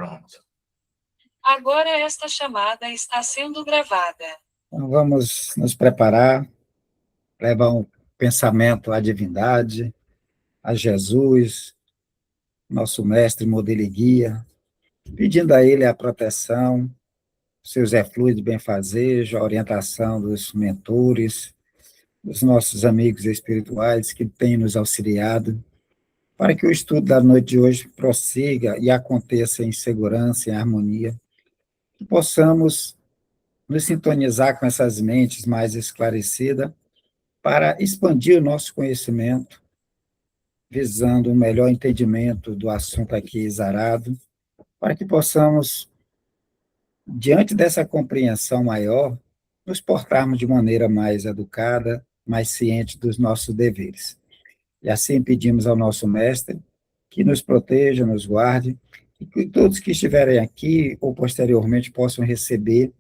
Pronto. Agora esta chamada está sendo gravada. Então, vamos nos preparar, levar um pensamento à divindade, a Jesus, nosso mestre, modelo e guia, pedindo a Ele a proteção, seus efluidos de benfazejo, a orientação dos mentores, dos nossos amigos espirituais que têm nos auxiliado, para que o estudo da noite de hoje prossiga e aconteça em segurança, em harmonia, que possamos nos sintonizar com essas mentes mais esclarecidas para expandir o nosso conhecimento, visando um melhor entendimento do assunto aqui exarado, para que possamos, diante dessa compreensão maior, nos portarmos de maneira mais educada, mais ciente dos nossos deveres. E assim pedimos ao nosso mestre que nos proteja, nos guarde, e que todos que estiverem aqui ou posteriormente possam receber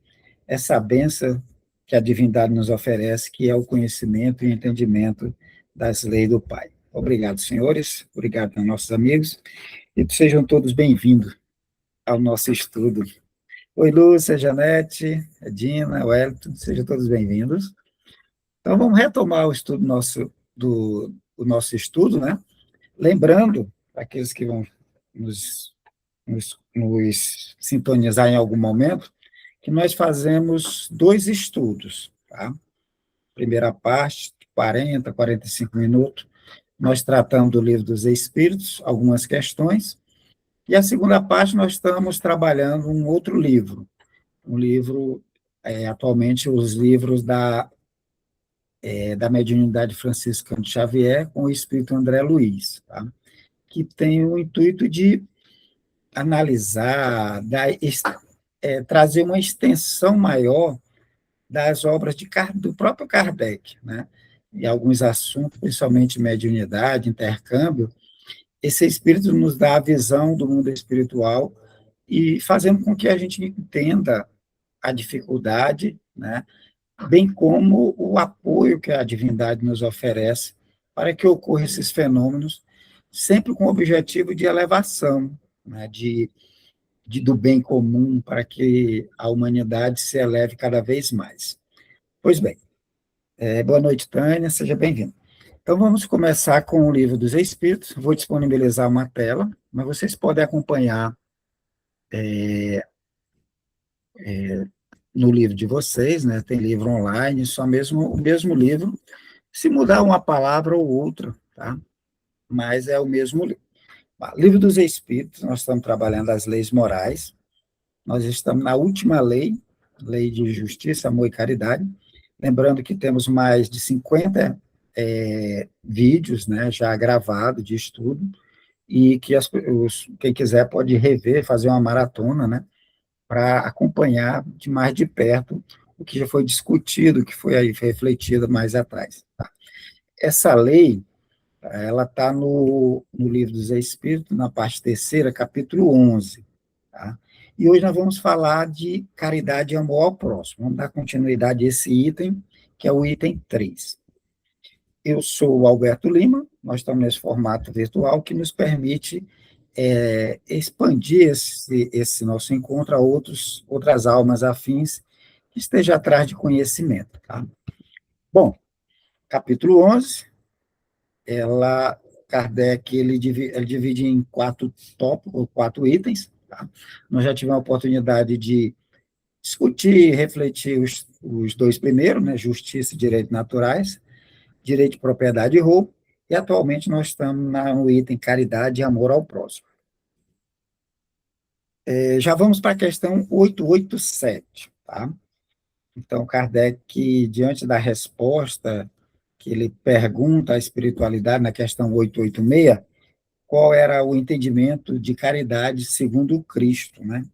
essa bênção que a divindade nos oferece, que é o conhecimento e entendimento das leis do Pai. Obrigado, senhores, obrigado aos nossos amigos, e sejam todos bem-vindos ao nosso estudo. Oi, Lúcia, Janete, Edina, Wellington, sejam todos bem-vindos. Então, vamos retomar o estudo o nosso estudo, né? Lembrando, para aqueles que vão nos sintonizar em algum momento, que nós fazemos 2 estudos, tá? Primeira parte, 40, 45 minutos, nós tratamos do Livro dos Espíritos, algumas questões, e a segunda parte nós estamos trabalhando um outro livro, um livro, atualmente, os livros da mediunidade franciscana de Xavier com o Espírito André Luiz, tá? Que tem o intuito de analisar, trazer uma extensão maior das obras do próprio Kardec, né? E alguns assuntos, principalmente mediunidade, intercâmbio, esse espírito nos dá a visão do mundo espiritual e fazendo com que a gente entenda a dificuldade, né? Bem como o apoio que a divindade nos oferece para que ocorram esses fenômenos, sempre com o objetivo de elevação, né? Do bem comum, para que a humanidade se eleve cada vez mais. Pois bem, boa noite, Tânia, seja bem-vindo. Então, vamos começar com o Livro dos Espíritos. Vou disponibilizar uma tela, mas vocês podem acompanhar no livro de vocês, né? Tem livro online, só mesmo o mesmo livro, se mudar uma palavra ou outra, tá? Mas é o mesmo livro. Livro dos Espíritos, nós estamos trabalhando as leis morais, nós estamos na última lei, lei de justiça, amor e caridade, lembrando que temos mais de 50 vídeos, né, já gravados de estudo, e que quem quiser pode rever, fazer uma maratona, né, para acompanhar de mais de perto o que já foi discutido, o que foi aí refletido mais atrás. Tá? Essa lei, ela está no Livro dos Espíritos, na parte terceira, capítulo 11. Tá? E hoje nós vamos falar de caridade e amor ao próximo. Vamos dar continuidade a esse item, que é o item 3. Eu sou o Alberto Lima, nós estamos nesse formato virtual que nos permite expandir esse nosso encontro a outras almas afins que estejam atrás de conhecimento. Tá? Bom, capítulo 11, Kardec ele divide em 4 tópicos, 4 itens. Tá? Nós já tivemos a oportunidade de discutir e refletir os 2 primeiros, né, justiça e direitos naturais, direito de propriedade e roubo, e atualmente nós estamos no item caridade e amor ao próximo. Já vamos para a questão 887, tá? Então, Kardec, diante da resposta que ele pergunta à espiritualidade na questão 886, qual era o entendimento de caridade segundo o Cristo, né?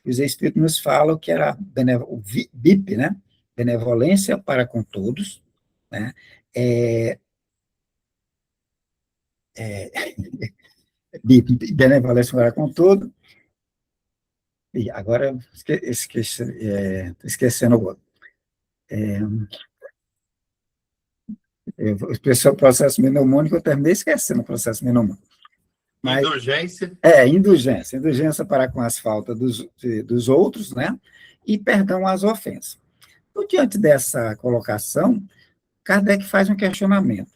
Os Espíritos nos falam que era o BIP, né? Benevolência para com todos, né? BIP, benevolência para com todos. E agora, esquecendo o outro. O processo mnemônico, eu terminei esquecendo o processo mnemônico. Mas, Indulgência. indulgência. Indulgência para com as faltas dos outros, né? E perdão às ofensas. Então, diante dessa colocação, Kardec faz um questionamento.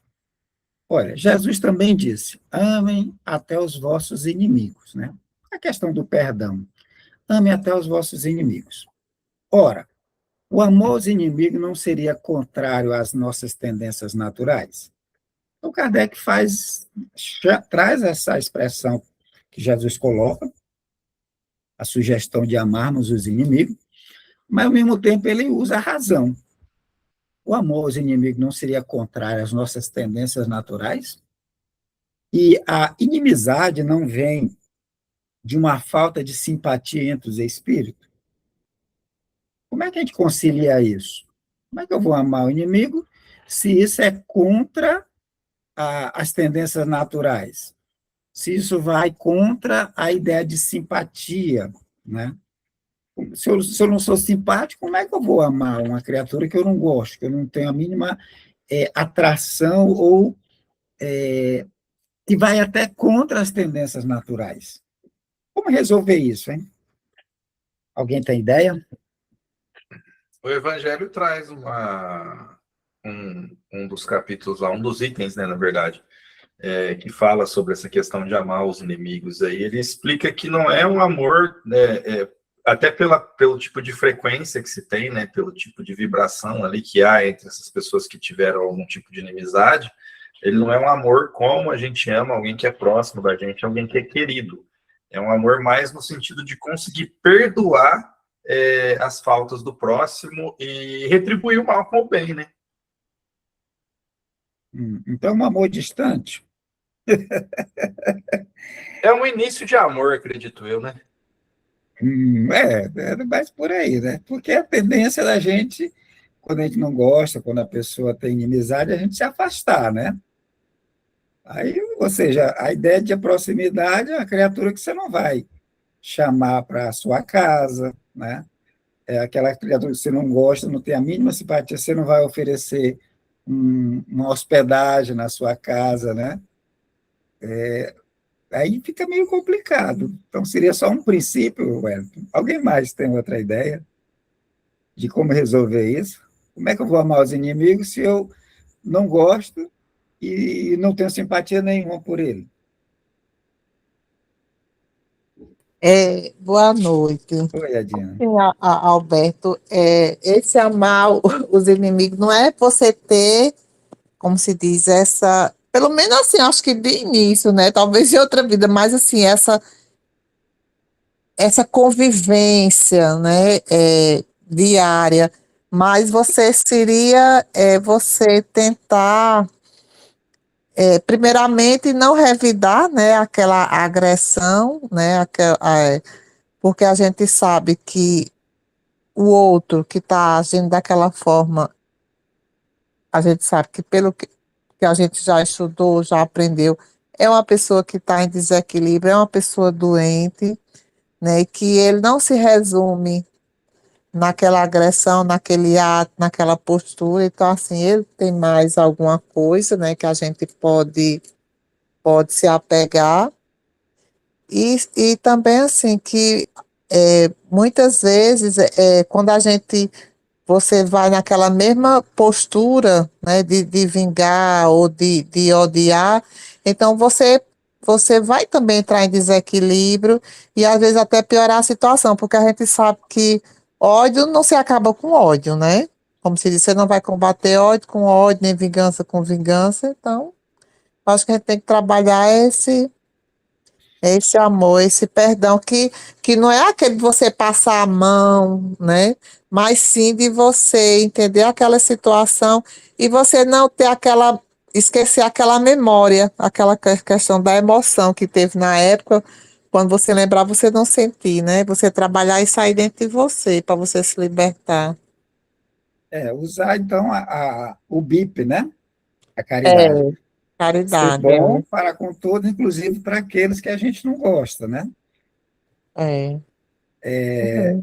Olha, Jesus também disse, amem até os vossos inimigos, né? A questão do perdão. Amem até os vossos inimigos. Ora, o amor aos inimigos não seria contrário às nossas tendências naturais? Então, Kardec traz essa expressão que Jesus coloca, a sugestão de amarmos os inimigos, mas, ao mesmo tempo, ele usa a razão. O amor aos inimigos não seria contrário às nossas tendências naturais? E a inimizade não vem de uma falta de simpatia entre os espíritos? Como é que a gente concilia isso? Como é que eu vou amar o inimigo se isso é contra as tendências naturais? Se isso vai contra a ideia de simpatia, né? Se eu não sou simpático, como é que eu vou amar uma criatura que eu não gosto, que eu não tenho a mínima atração ou que vai até contra as tendências naturais? Como resolver isso, hein? Alguém tem ideia? O Evangelho traz um dos capítulos lá, um dos itens, né, na verdade, que fala sobre essa questão de amar os inimigos. Aí ele explica que não é um amor, né, até pelo tipo de frequência que se tem, né, pelo tipo de vibração ali que há entre essas pessoas que tiveram algum tipo de inimizade, ele não é um amor como a gente ama alguém que é próximo da gente, alguém que é querido. É um amor mais no sentido de conseguir perdoar as faltas do próximo e retribuir o mal com o bem, né? Então, um amor distante. É um início de amor, acredito eu, né? É mais por aí, né? Porque a tendência da gente, quando a gente não gosta, quando a pessoa tem inimizade, a gente se afastar, né? Aí, ou seja, a ideia de proximidade é uma criatura que você não vai chamar para a sua casa, né? É aquela criatura que você não gosta, não tem a mínima simpatia, você não vai oferecer uma hospedagem na sua casa, né? Aí fica meio complicado. Então, seria só um princípio, Wellington. Alguém mais tem outra ideia de como resolver isso? Como é que eu vou amar os inimigos se eu não gosto e não tenho simpatia nenhuma por ele? Boa noite. Oi, Adina. Sim, Alberto, esse amar os inimigos não é você ter, como se diz, essa, pelo menos assim, acho que de início, né? Talvez em outra vida, mas assim, essa convivência, né, diária. Mas você seria você tentar, primeiramente, não revidar, né, aquela agressão, né, porque a gente sabe que o outro que está agindo daquela forma, a gente sabe que pelo que a gente já estudou, já aprendeu, é uma pessoa que está em desequilíbrio, é uma pessoa doente, né? E que ele não se resume naquela agressão, naquele ato, naquela postura. Então, assim, ele tem mais alguma coisa, né? Que a gente pode se apegar. E também, assim, que muitas vezes, quando você vai naquela mesma postura, né, de vingar ou de odiar, então você vai também entrar em desequilíbrio e às vezes até piorar a situação, porque a gente sabe que ódio não se acaba com ódio, né? Como se diz, você não vai combater ódio com ódio, nem vingança com vingança, então acho que a gente tem que trabalhar esse amor, esse perdão, que não é aquele de você passar a mão, né? Mas sim de você entender aquela situação e você não ter esquecer aquela memória, aquela questão da emoção que teve na época, quando você lembrar, você não sentir, né? Você trabalhar e sair dentro de você, para você se libertar. Usar, então, o BIP, né? A É, caridade. Ser caridade, bom para com todos, inclusive para aqueles que a gente não gosta, né? é.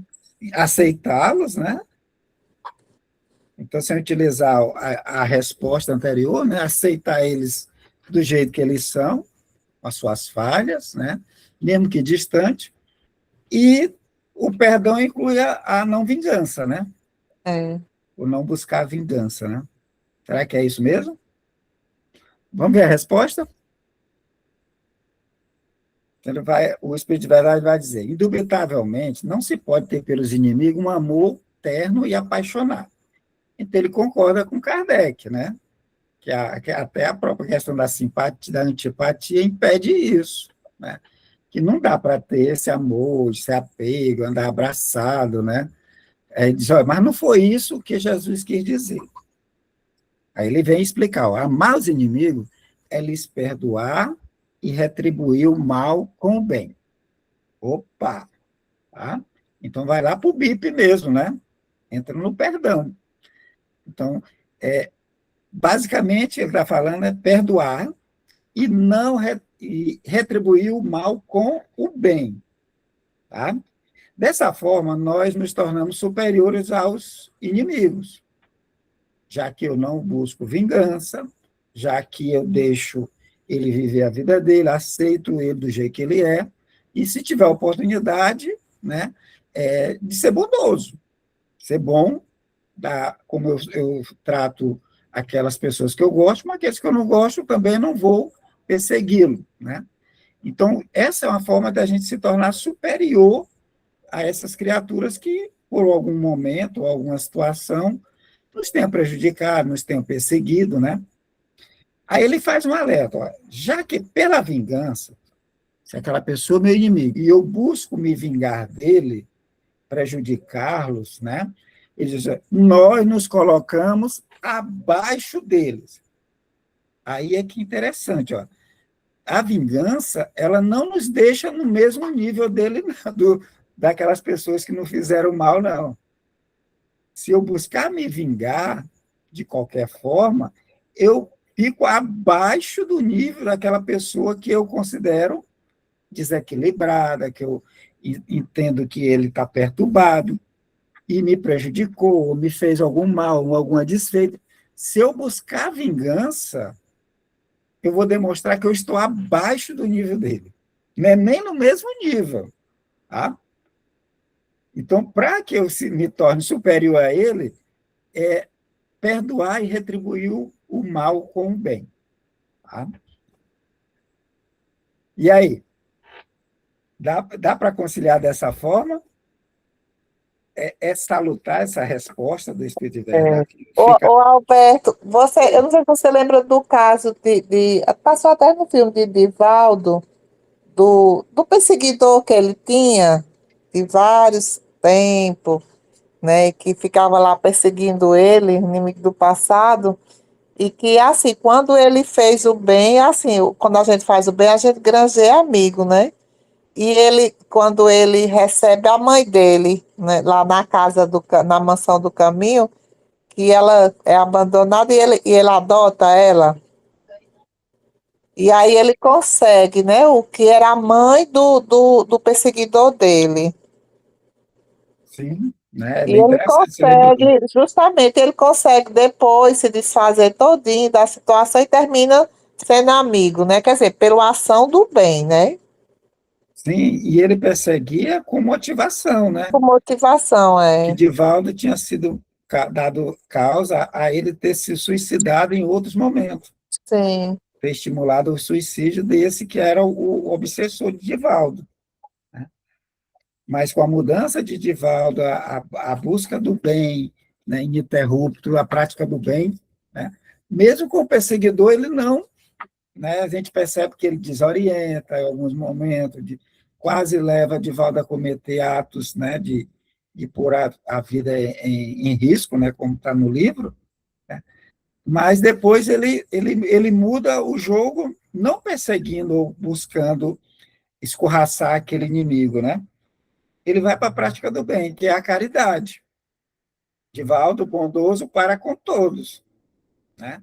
Aceitá-los, né? Então, se eu utilizar a resposta anterior, né? Aceitar eles do jeito que eles são, com as suas falhas, né? Mesmo que distante, e o perdão inclui a não vingança, né? É. O não buscar a vingança, né? Será que é isso mesmo? Vamos ver a resposta? O Espírito de Verdade vai dizer: indubitavelmente, não se pode ter pelos inimigos um amor terno e apaixonado. Então, ele concorda com Kardec, né? Que até a própria questão da simpatia, da antipatia, impede isso, né? Que não dá para ter esse amor, esse apego, andar abraçado, né? Aí diz, olha, mas não foi isso que Jesus quis dizer. Aí ele vem explicar, ó, amar os inimigos é lhes perdoar e retribuir o mal com o bem. Opa! Tá? Então vai lá para o BIP mesmo, né? Entra no perdão. Então, basicamente, ele está falando é perdoar e não e retribuir o mal com o bem. Tá? Dessa forma, nós nos tornamos superiores aos inimigos, já que eu não busco vingança, já que eu deixo ele viver a vida dele, aceito ele do jeito que ele é, e se tiver oportunidade, né, de ser bondoso, ser bom, como eu trato aquelas pessoas que eu gosto, mas aqueles que eu não gosto também não vou persegui-lo, né? Então, essa é uma forma da gente se tornar superior a essas criaturas que, por algum momento, ou alguma situação, nos tenham prejudicado, nos tenham perseguido, né? Aí ele faz um alerta, ó, já que pela vingança, se aquela pessoa é meu inimigo, e eu busco me vingar dele, prejudicá-los, né? Ele diz, nós nos colocamos abaixo deles. Aí é que interessante, ó. A vingança, ela não nos deixa no mesmo nível dele, daquelas pessoas que não fizeram mal, não. Se eu buscar me vingar de qualquer forma, eu fico abaixo do nível daquela pessoa que eu considero desequilibrada, que eu entendo que ele está perturbado e me prejudicou, ou me fez algum mal, ou alguma desfeita. Se eu buscar vingança, eu vou demonstrar que eu estou abaixo do nível dele. Não é nem no mesmo nível. Tá? Então, para que eu me torne superior a ele, é perdoar e retribuir o mal com o bem. Tá? E aí? Dá para conciliar dessa forma? É salutar essa resposta do Espírito de É. Verdade? Fica... Ô, Alberto, eu não sei se você lembra do caso passou até no filme de Divaldo, do perseguidor que ele tinha, de vários tempos, né, que ficava lá perseguindo ele, inimigo do passado, e que, assim, quando ele fez o bem, assim, quando a gente faz o bem, a gente granjeia amigo, né? E ele, quando ele recebe a mãe dele, né, lá na casa, na mansão do caminho, que ela é abandonada e ele adota ela. E aí ele consegue, né? O que era a mãe do perseguidor dele. Sim, né? É E bem ele interessante, você lembrou. consegue, justamente, ele consegue depois se desfazer todinho da situação e termina sendo amigo, né? Quer dizer, pela ação do bem, né? Sim, e ele perseguia com motivação, né? Por motivação, Que é. Divaldo tinha sido dado causa a ele ter se suicidado em outros momentos, Sim, ter estimulado o suicídio desse que era o obsessor de Divaldo. Né? Mas com a mudança de Divaldo, a busca do bem, né, ininterrupto, a prática do bem, né? Mesmo com o perseguidor, ele não, né, a gente percebe que ele desorienta em alguns momentos, quase leva Divaldo a cometer atos, né, de pôr a vida em risco, né, como está no livro, né? Mas depois ele muda o jogo, não perseguindo ou buscando escorraçar aquele inimigo, né? Ele vai para a prática do bem, que é a caridade. Divaldo bondoso para com todos, né?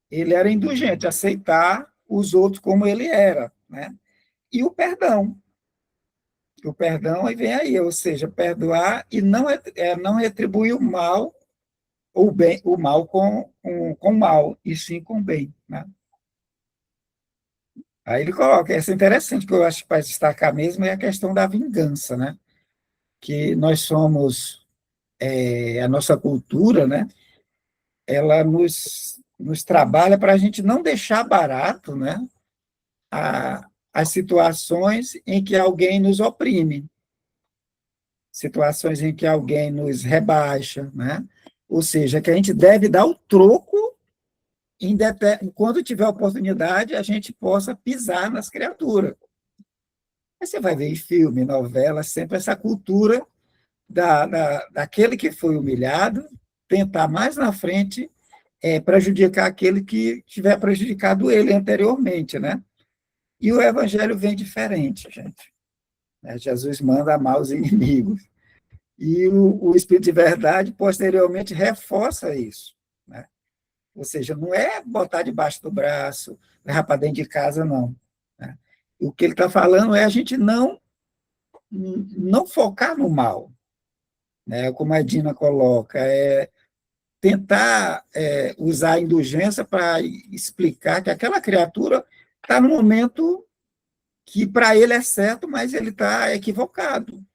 Ele era indulgente, aceitar os outros como ele era, né? E o perdão aí vem aí, ou seja, perdoar e não retribuir o mal, o mal com o mal, e sim com o bem, né? Aí ele coloca, essa é interessante, que eu acho que para destacar mesmo é a questão da vingança, né? Que nós somos, a nossa cultura, né? Ela nos trabalha para a gente não deixar barato, né? As situações em que alguém nos oprime, situações em que alguém nos rebaixa, né? Ou seja, que a gente deve dar o troco quando tiver oportunidade, a gente possa pisar nas criaturas. Aí você vai ver em filme, novela, sempre essa cultura daquele que foi humilhado, tentar mais na frente prejudicar aquele que tiver prejudicado ele anteriormente, né? E o evangelho vem diferente, gente. Jesus manda amar os inimigos. E o Espírito de Verdade, posteriormente, reforça isso, né? Ou seja, não é botar debaixo do braço, levar para dentro de casa, não, né? O que ele está falando é a gente não focar no mal, né? Como a Dina coloca, tentar usar a indulgência para explicar que aquela criatura está no momento que para ele é certo, mas ele está equivocado.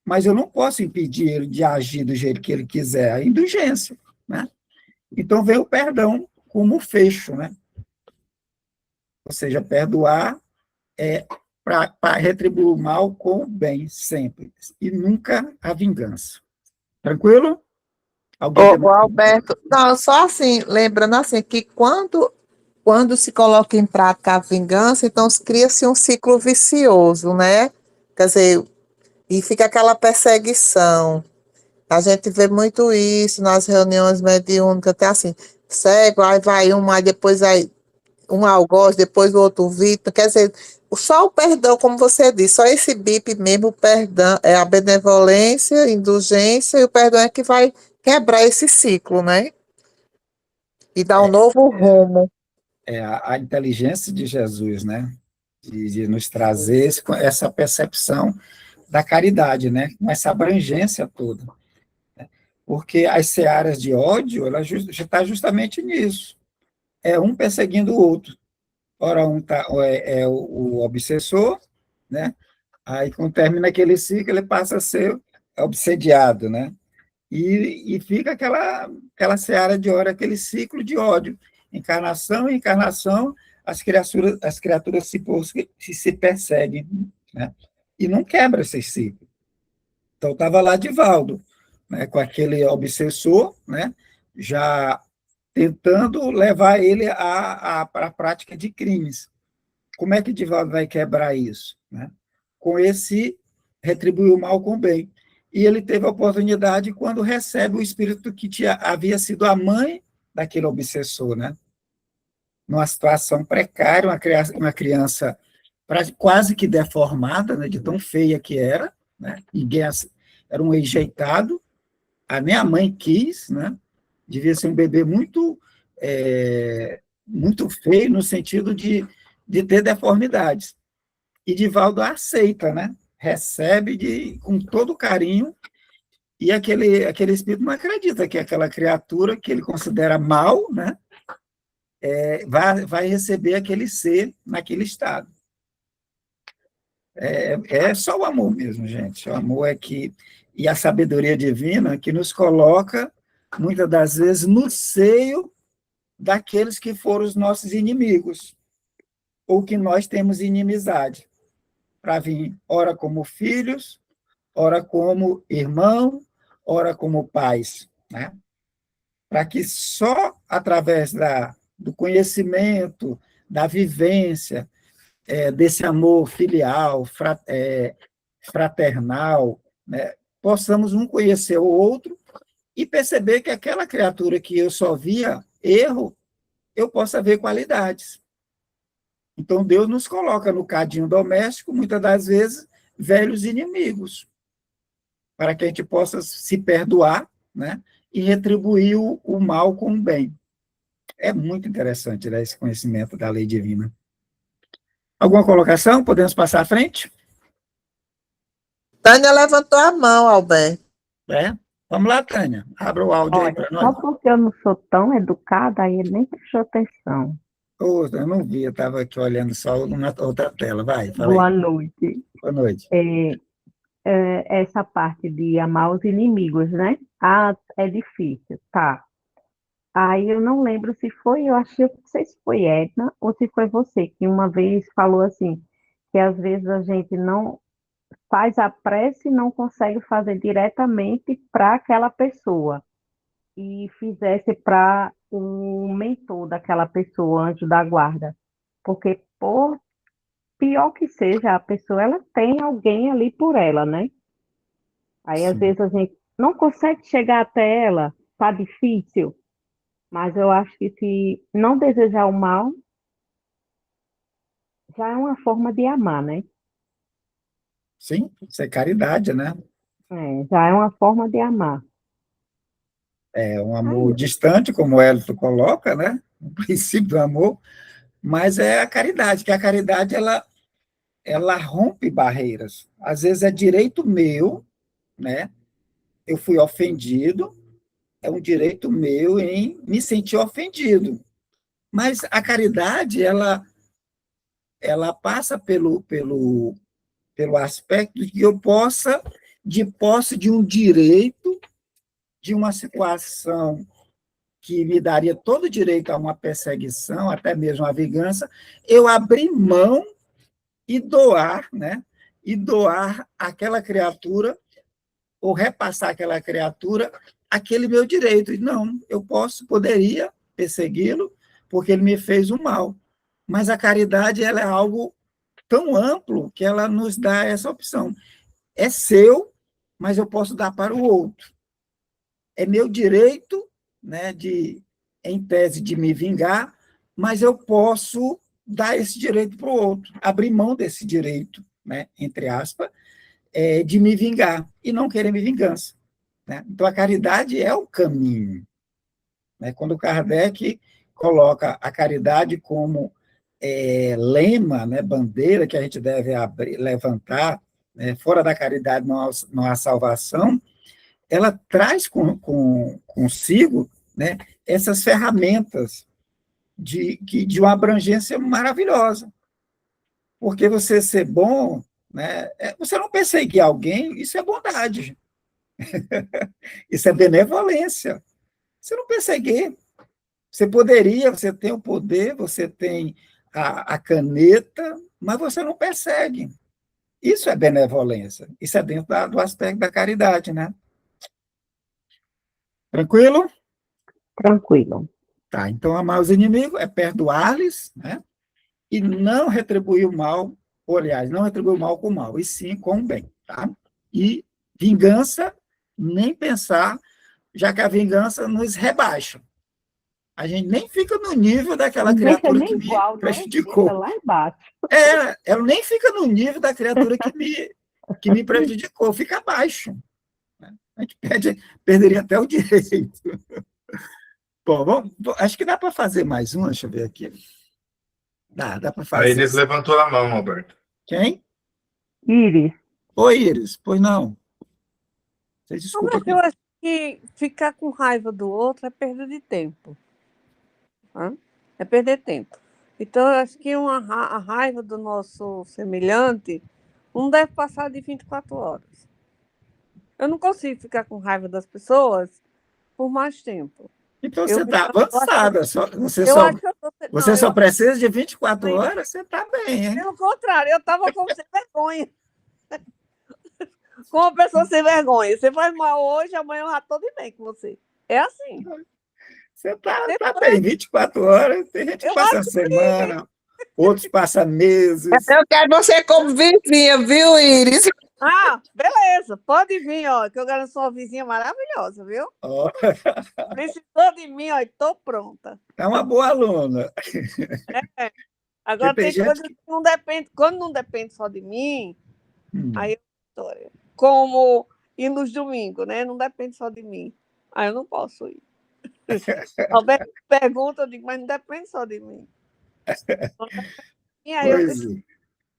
Mas eu não posso impedir ele de agir do jeito que ele quiser, a indulgência, né? Então vem o perdão como fecho, né? Ou seja, perdoar para retribuir o mal com o bem, sempre, e nunca a vingança. Tranquilo? Alguém tem Ô, Alberto, não, só assim, lembrando assim, que quando se coloca em prática a vingança, então cria-se um ciclo vicioso, né? Quer dizer, e fica aquela perseguição. A gente vê muito isso nas reuniões mediúnicas, até assim, cego, aí vai um, aí depois aí um algoz, depois o outro vítima. Quer dizer, só o perdão, como você disse, só esse BIP mesmo, o perdão, é a benevolência, a indulgência, e o perdão é que vai quebrar esse ciclo, né? E dar um novo rumo. a inteligência de Jesus, né? De nos trazer essa percepção da caridade, né? Com essa abrangência toda. Porque as searas de ódio, ela está justamente nisso. É um perseguindo o outro. Ora, um o obsessor, né? Aí, quando termina aquele ciclo, ele passa a ser obsediado, né? E fica aquela seara de ódio, aquele ciclo de ódio. Encarnação em encarnação, as criaturas se perseguem, né? E não quebra esse ciclo. Então, estava lá Divaldo, né, com aquele obsessor, né, já tentando levar ele à prática de crimes. Como é que Divaldo vai quebrar isso, né? Com esse retribuir o mal com o bem. E ele teve a oportunidade quando recebe o espírito que havia sido a mãe daquele obsessor, né? Numa situação precária, uma criança quase que deformada, né, de tão feia que era, né? Ninguém era um rejeitado, nem a mãe quis, né? Devia ser um bebê muito feio no sentido de ter deformidades. E Divaldo aceita, né? Recebe com todo carinho, e aquele espírito não acredita que aquela criatura que ele considera mal, né? Vai receber aquele ser naquele estado. É só o amor mesmo, gente. O amor e a sabedoria divina que nos coloca, muitas das vezes, no seio daqueles que foram os nossos inimigos, ou que nós temos inimizade, para vir, ora como filhos, ora como irmão, ora como pais, né? Para que só através do conhecimento, da vivência, desse amor filial, fraternal, né, possamos um conhecer o outro e perceber que aquela criatura que eu só via erro, eu possa ver qualidades. Então, Deus nos coloca no cadinho doméstico, muitas das vezes, velhos inimigos, para que a gente possa se perdoar, né, e retribuir o mal com o bem. É muito interessante, né, esse conhecimento da lei divina. Alguma colocação? Podemos passar à frente? Tânia levantou a mão, Alberto. Vamos lá, Tânia. Abra o áudio aí Olha, para só nós. porque eu não sou tão educada, aí ele nem prestou atenção. Ô, eu não vi, eu estava aqui olhando só uma outra tela. Vai, fala Boa aí. noite. Boa noite. Essa parte de amar os inimigos, né? Ah, é difícil, tá. Aí eu não lembro se foi, eu acho que não sei se foi Edna ou se foi você que uma vez falou assim, que às vezes a gente não faz a prece e não consegue fazer diretamente para aquela pessoa e fizesse para o mentor daquela pessoa, anjo da guarda. Porque, por pior que seja, a pessoa ela tem alguém ali por ela, né? Aí às Sim. vezes a gente não consegue chegar até ela, tá difícil, mas eu acho que se não desejar o mal, já é uma forma de amar, né? Sim, isso é caridade, né? Já é uma forma de amar. É um Aí, amor distante, como o Hélio coloca, né? O princípio do amor, mas é a caridade, que a caridade ela rompe barreiras. Às vezes é direito meu, né? Eu fui ofendido, é um direito meu em me sentir ofendido. Mas a caridade, ela passa pelo aspecto de que eu possa, de posse de um direito, de uma situação que me daria todo o direito a uma perseguição, até mesmo a vingança, eu abrir mão e doar, né? E doar àquela criatura, ou repassar àquela criatura aquele meu direito. E não, eu poderia persegui-lo, porque ele me fez o mal. Mas a caridade ela é algo tão amplo que ela nos dá essa opção. É seu, mas eu posso dar para o outro. É meu direito, né, em tese, de me vingar, mas eu posso dar esse direito para o outro, abrir mão desse direito, né, entre aspas, de me vingar e não querer me vingança. Né? Então, a caridade é o caminho. Né? Quando Kardec coloca a caridade como lema, né, bandeira que a gente deve levantar, né, fora da caridade não há salvação, ela traz consigo, né, essas ferramentas de uma abrangência maravilhosa. Porque você ser bom, né, você não perseguir alguém, isso é bondade, isso é benevolência. Você não perseguir. Você poderia, você tem o poder, você tem a caneta, mas você não persegue. Isso é benevolência. Isso é dentro do aspecto da caridade, né? Tranquilo? tranquilo. Tá, então amar os inimigos é perdoar-lhes, né? E não retribuir o mal, ou, aliás, não retribuir o mal com o mal, e sim com o bem, tá? E vingança, nem pensar, já que a vingança nos rebaixa. A gente nem fica no nível daquela Não deixa criatura que nem me igual, né? Deixa prejudicou. lá embaixo. Ela nem fica no nível da criatura que me prejudicou, fica abaixo. Né? A gente perderia até o direito. Bom, acho que dá para fazer mais um, deixa eu ver aqui. Dá para A fazer. Inês levantou a mão, Roberto. Quem? Iris, Oi, Iris. Pois não. Vocês desculpa Mas eu aqui. acho que ficar com raiva do outro é perda de tempo. Né? É perder tempo. Então, eu acho que a raiva do nosso semelhante não deve passar de 24 horas. Eu não consigo ficar com raiva das pessoas por mais tempo. Então Eu, você está eu acho, avançada. eu acho que eu tô, Você não, só eu, precisa de 24 horas, você está bem, hein? pelo contrário, eu estava com sem vergonha. Com uma pessoa sem vergonha. Você faz mal hoje, amanhã eu já estou de bem com você. É assim. Você está bem, 24 horas. Tem gente que Eu passa acho uma semana, outros passam meses. Eu quero você como vizinha, viu, Iris? Ah, beleza. Pode vir, ó, que eu garanto sua vizinha maravilhosa, viu? Ó, Precisou de mim, ó, estou pronta. é uma boa aluna. É. Porque Agora tem tem gente coisa que. que não depende, quando não depende só de mim, Hum, aí é história. Como ir nos domingos, né? Não depende só de mim. Aí eu não posso ir. Alberto pergunta, eu digo, mas não depende só de mim. E aí eu pois é.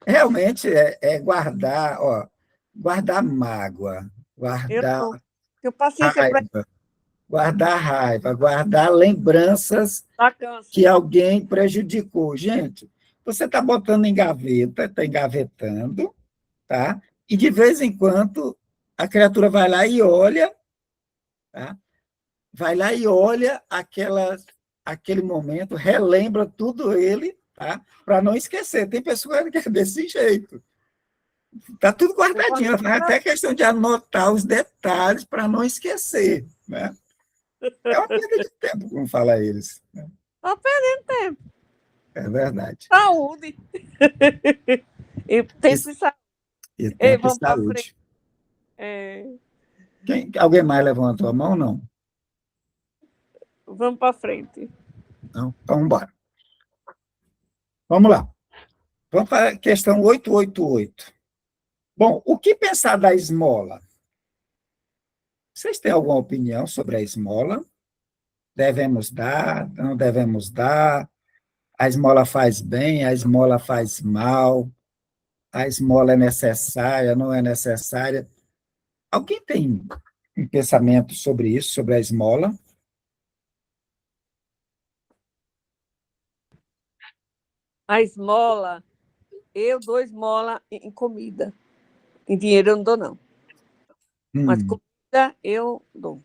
Realmente é guardar, ó, guardar mágoa, Eu guardar não. Tenho paciência para raiva. guardar raiva, guardar lembranças Tá cansa. que alguém prejudicou. Gente, você está botando em gaveta, está engavetando, tá? E de vez em quando a criatura vai lá e olha, tá? Vai lá e olha aquele momento, relembra tudo ele, tá? Para não esquecer. Tem pessoa que é desse jeito. Está tudo guardadinho, faz até questão de anotar os detalhes para não esquecer, né? É uma perda de tempo, como fala eles. Tá perdendo tempo. É verdade. Saúde. E tempo e saúde. E Ei, tempo e vamos para saúde. frente. É, Alguém mais levantou a mão? Não. vamos para frente. Não? Então, vamos embora. Vamos lá. Vamos para a questão 888. Bom, o que pensar da esmola? Vocês têm alguma opinião sobre a esmola? Devemos dar? Não devemos dar? A esmola faz bem? A esmola faz mal? A esmola é necessária? Não é necessária? Alguém tem um pensamento sobre isso, sobre a esmola? A esmola, eu dou esmola em comida. Em dinheiro eu não dou, não. Mas comida eu dou.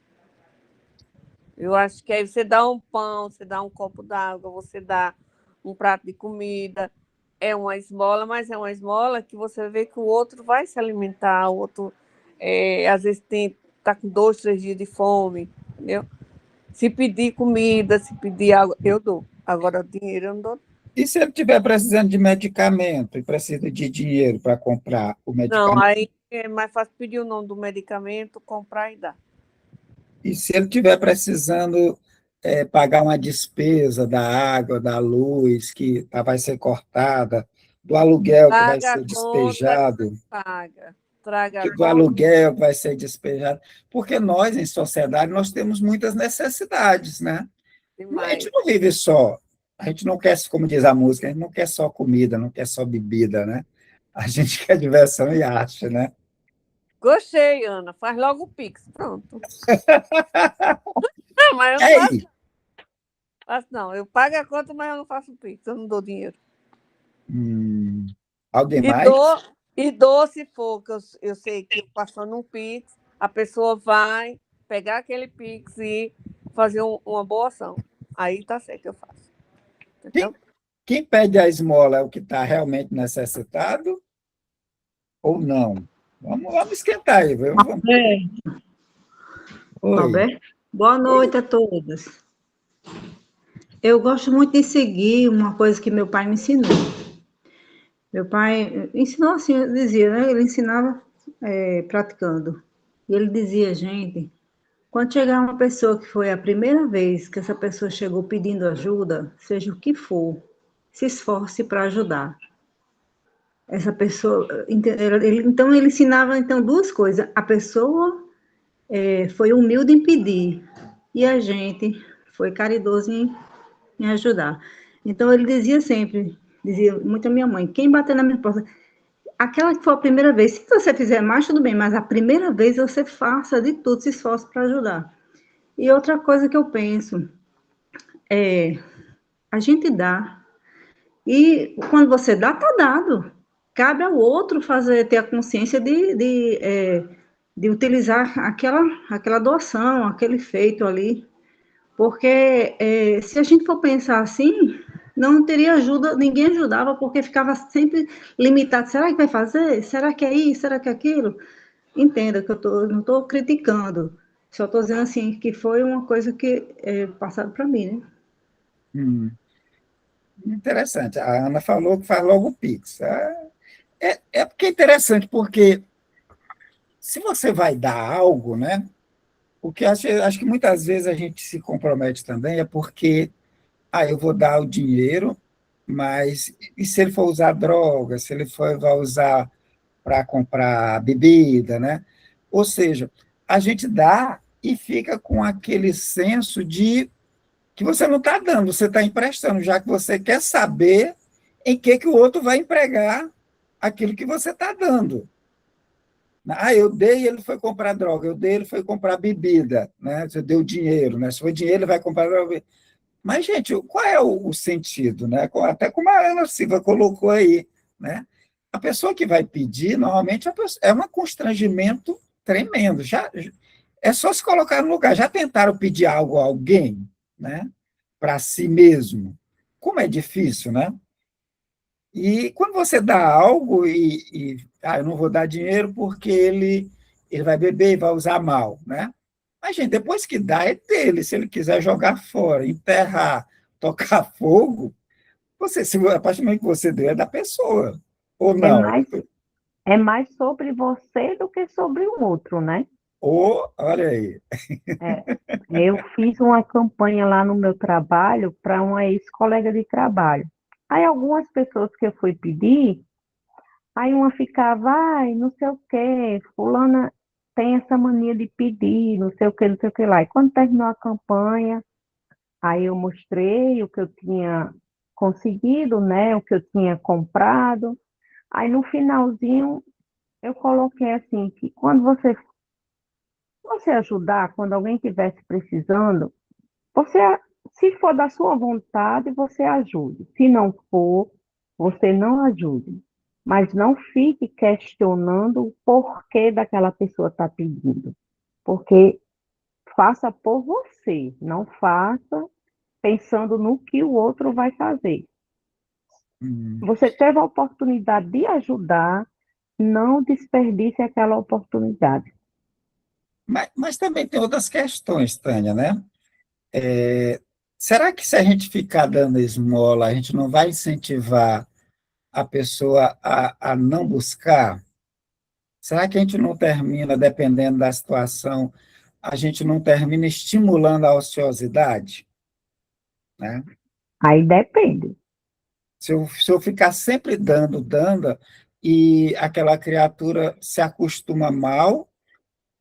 Eu acho que aí você dá um pão, você dá um copo d'água, você dá um prato de comida. É uma esmola, mas é uma esmola que você vê que o outro vai se alimentar, o outro às vezes está com 2, 3 dias de fome, entendeu? Se pedir comida, se pedir água, eu dou. Agora, dinheiro eu não dou. E se ele estiver precisando de medicamento e precisa de dinheiro para comprar o medicamento? Não, aí é mais fácil pedir o nome do medicamento, comprar e dar. E se ele estiver precisando pagar uma despesa da água, da luz, que vai ser cortada, do aluguel que vai ser despejado, Paga. Traga do aluguel que vai ser despejado, porque nós, em sociedade, nós temos muitas necessidades, né? A gente não vive só, a gente não quer, como diz a música, a gente não quer só comida, não quer só bebida, né? A gente quer diversão e arte, né? Gostei, Ana. Faz logo o Pix. Pronto. Não, mas eu não faço, não. Eu pago a conta, mas eu não faço o Pix. Eu não dou dinheiro. Alguém mais? E dou se for, que eu sei que passando um Pix, a pessoa vai pegar aquele Pix e fazer uma boa ação. Aí tá certo, eu faço. Entendeu? Quem pede a esmola é o que está realmente necessitado ou não? Vamos esquentar aí. Roberto, boa noite a todos. Eu gosto muito de seguir uma coisa que meu pai me ensinou. Meu pai ensinou assim, eu dizia, né? Ele ensinava praticando. E ele dizia, gente, quando chegar uma pessoa que foi a primeira vez que essa pessoa chegou pedindo ajuda, seja o que for, se esforce para ajudar. Essa pessoa, então ele ensinava então duas coisas. A pessoa foi humilde em pedir e a gente foi caridoso em ajudar. Então ele dizia sempre, dizia muito a minha mãe, quem bater na minha porta, aquela que foi a primeira vez, se você fizer mais, tudo bem, mas a primeira vez você faça de tudo, se esforce para ajudar. E outra coisa que eu penso a gente dá, e quando você dá, tá dado. Cabe ao outro ter a consciência de utilizar aquela doação, aquele feito ali. Porque se a gente for pensar assim, não teria ajuda, ninguém ajudava, porque ficava sempre limitado. Será que vai fazer? Será que é isso? Será que é aquilo? Entenda que não estou criticando, só estou dizendo assim, que foi uma coisa que passado para mim, né? Interessante. A Ana falou que faz logo o Pix. Porque é interessante, porque se você vai dar algo, né? O que acho que muitas vezes a gente se compromete também é porque eu vou dar o dinheiro, mas e se ele for usar droga, se ele vai usar para comprar bebida, né? Ou seja, a gente dá e fica com aquele senso de que você não está dando, você está emprestando, já que você quer saber em que o outro vai empregar aquilo que você está dando. Ah, eu dei, ele foi comprar droga, eu dei, ele foi comprar bebida, né? Você deu dinheiro, né? Se for dinheiro, ele vai comprar droga. Mas, gente, qual é o sentido, né? Até como a Ana Silva colocou aí, né? A pessoa que vai pedir, normalmente, é um constrangimento tremendo. É só se colocar no lugar. Já tentaram pedir algo a alguém, né? Para si mesmo? Como é difícil, né? E quando você dá algo eu não vou dar dinheiro porque ele vai beber e vai usar mal, né? Mas, gente, depois que dá, é dele. Se ele quiser jogar fora, enterrar, tocar fogo, a partir do momento que você deu, é da pessoa. Ou É não? mais, é mais sobre você do que sobre o outro, né? Ou, olha aí. É, eu fiz uma campanha lá no meu trabalho para uma ex-colega de trabalho. Aí algumas pessoas que eu fui pedir, aí uma ficava, ai, não sei o quê, fulana tem essa mania de pedir, não sei o quê, não sei o que lá. E quando terminou a campanha, aí eu mostrei o que eu tinha conseguido, né, o que eu tinha comprado. Aí no finalzinho eu coloquei assim, que quando você ajudar, quando alguém estivesse precisando, você, se for da sua vontade, você ajude. Se não for, você não ajude. Mas não fique questionando o porquê daquela pessoa estar pedindo. Porque faça por você, não faça pensando no que o outro vai fazer. Hum. Você teve a oportunidade de ajudar, não desperdice aquela oportunidade. Mas também tem outras questões, Tânia, né? Será que se a gente ficar dando esmola, a gente não vai incentivar a pessoa a não buscar? Será que a gente não termina, dependendo da situação, a gente não termina estimulando a ociosidade? Né? Aí depende. Se eu ficar sempre dando, e aquela criatura se acostuma mal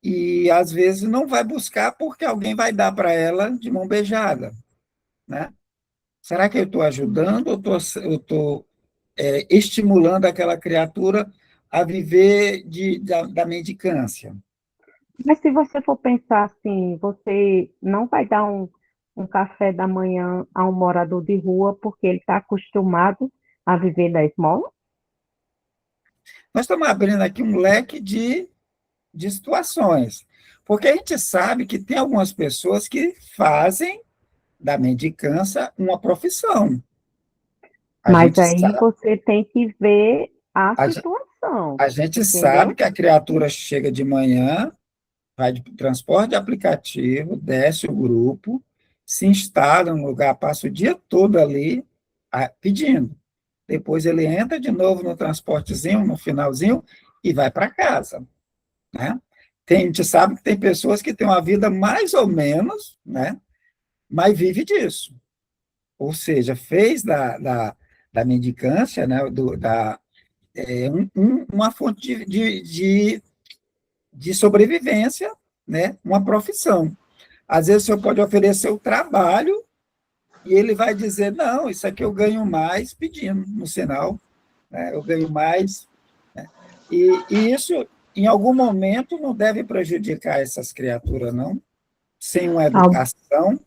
e, às vezes, não vai buscar porque alguém vai dar para ela de mão beijada. Né? Será que eu estou ajudando ou eu estou estimulando aquela criatura a viver da mendicância? Mas se você for pensar assim, você não vai dar um café da manhã a um morador de rua porque ele está acostumado a viver da esmola? Nós estamos abrindo aqui um leque de situações, porque a gente sabe que tem algumas pessoas que fazem da mendicância uma profissão. A Mas gente aí sabe, você tem que ver a a, gen- situação, a gente sabe entendeu? que a criatura chega de manhã, vai de transporte de aplicativo, desce o grupo, se instala no lugar, passa o dia todo ali pedindo. Depois ele entra de novo no transportezinho, no finalzinho, e vai para casa. Né? A gente sabe que tem pessoas que têm uma vida mais ou menos, né? Mas vive disso. Ou seja, fez da mendicância, né? Uma fonte de sobrevivência, né? Uma profissão. Às vezes, o senhor pode oferecer o trabalho e ele vai dizer, não, isso aqui eu ganho mais pedindo no sinal, né? Eu ganho mais. Né? E isso, em algum momento, não deve prejudicar essas criaturas, não? Sem uma Al- educação.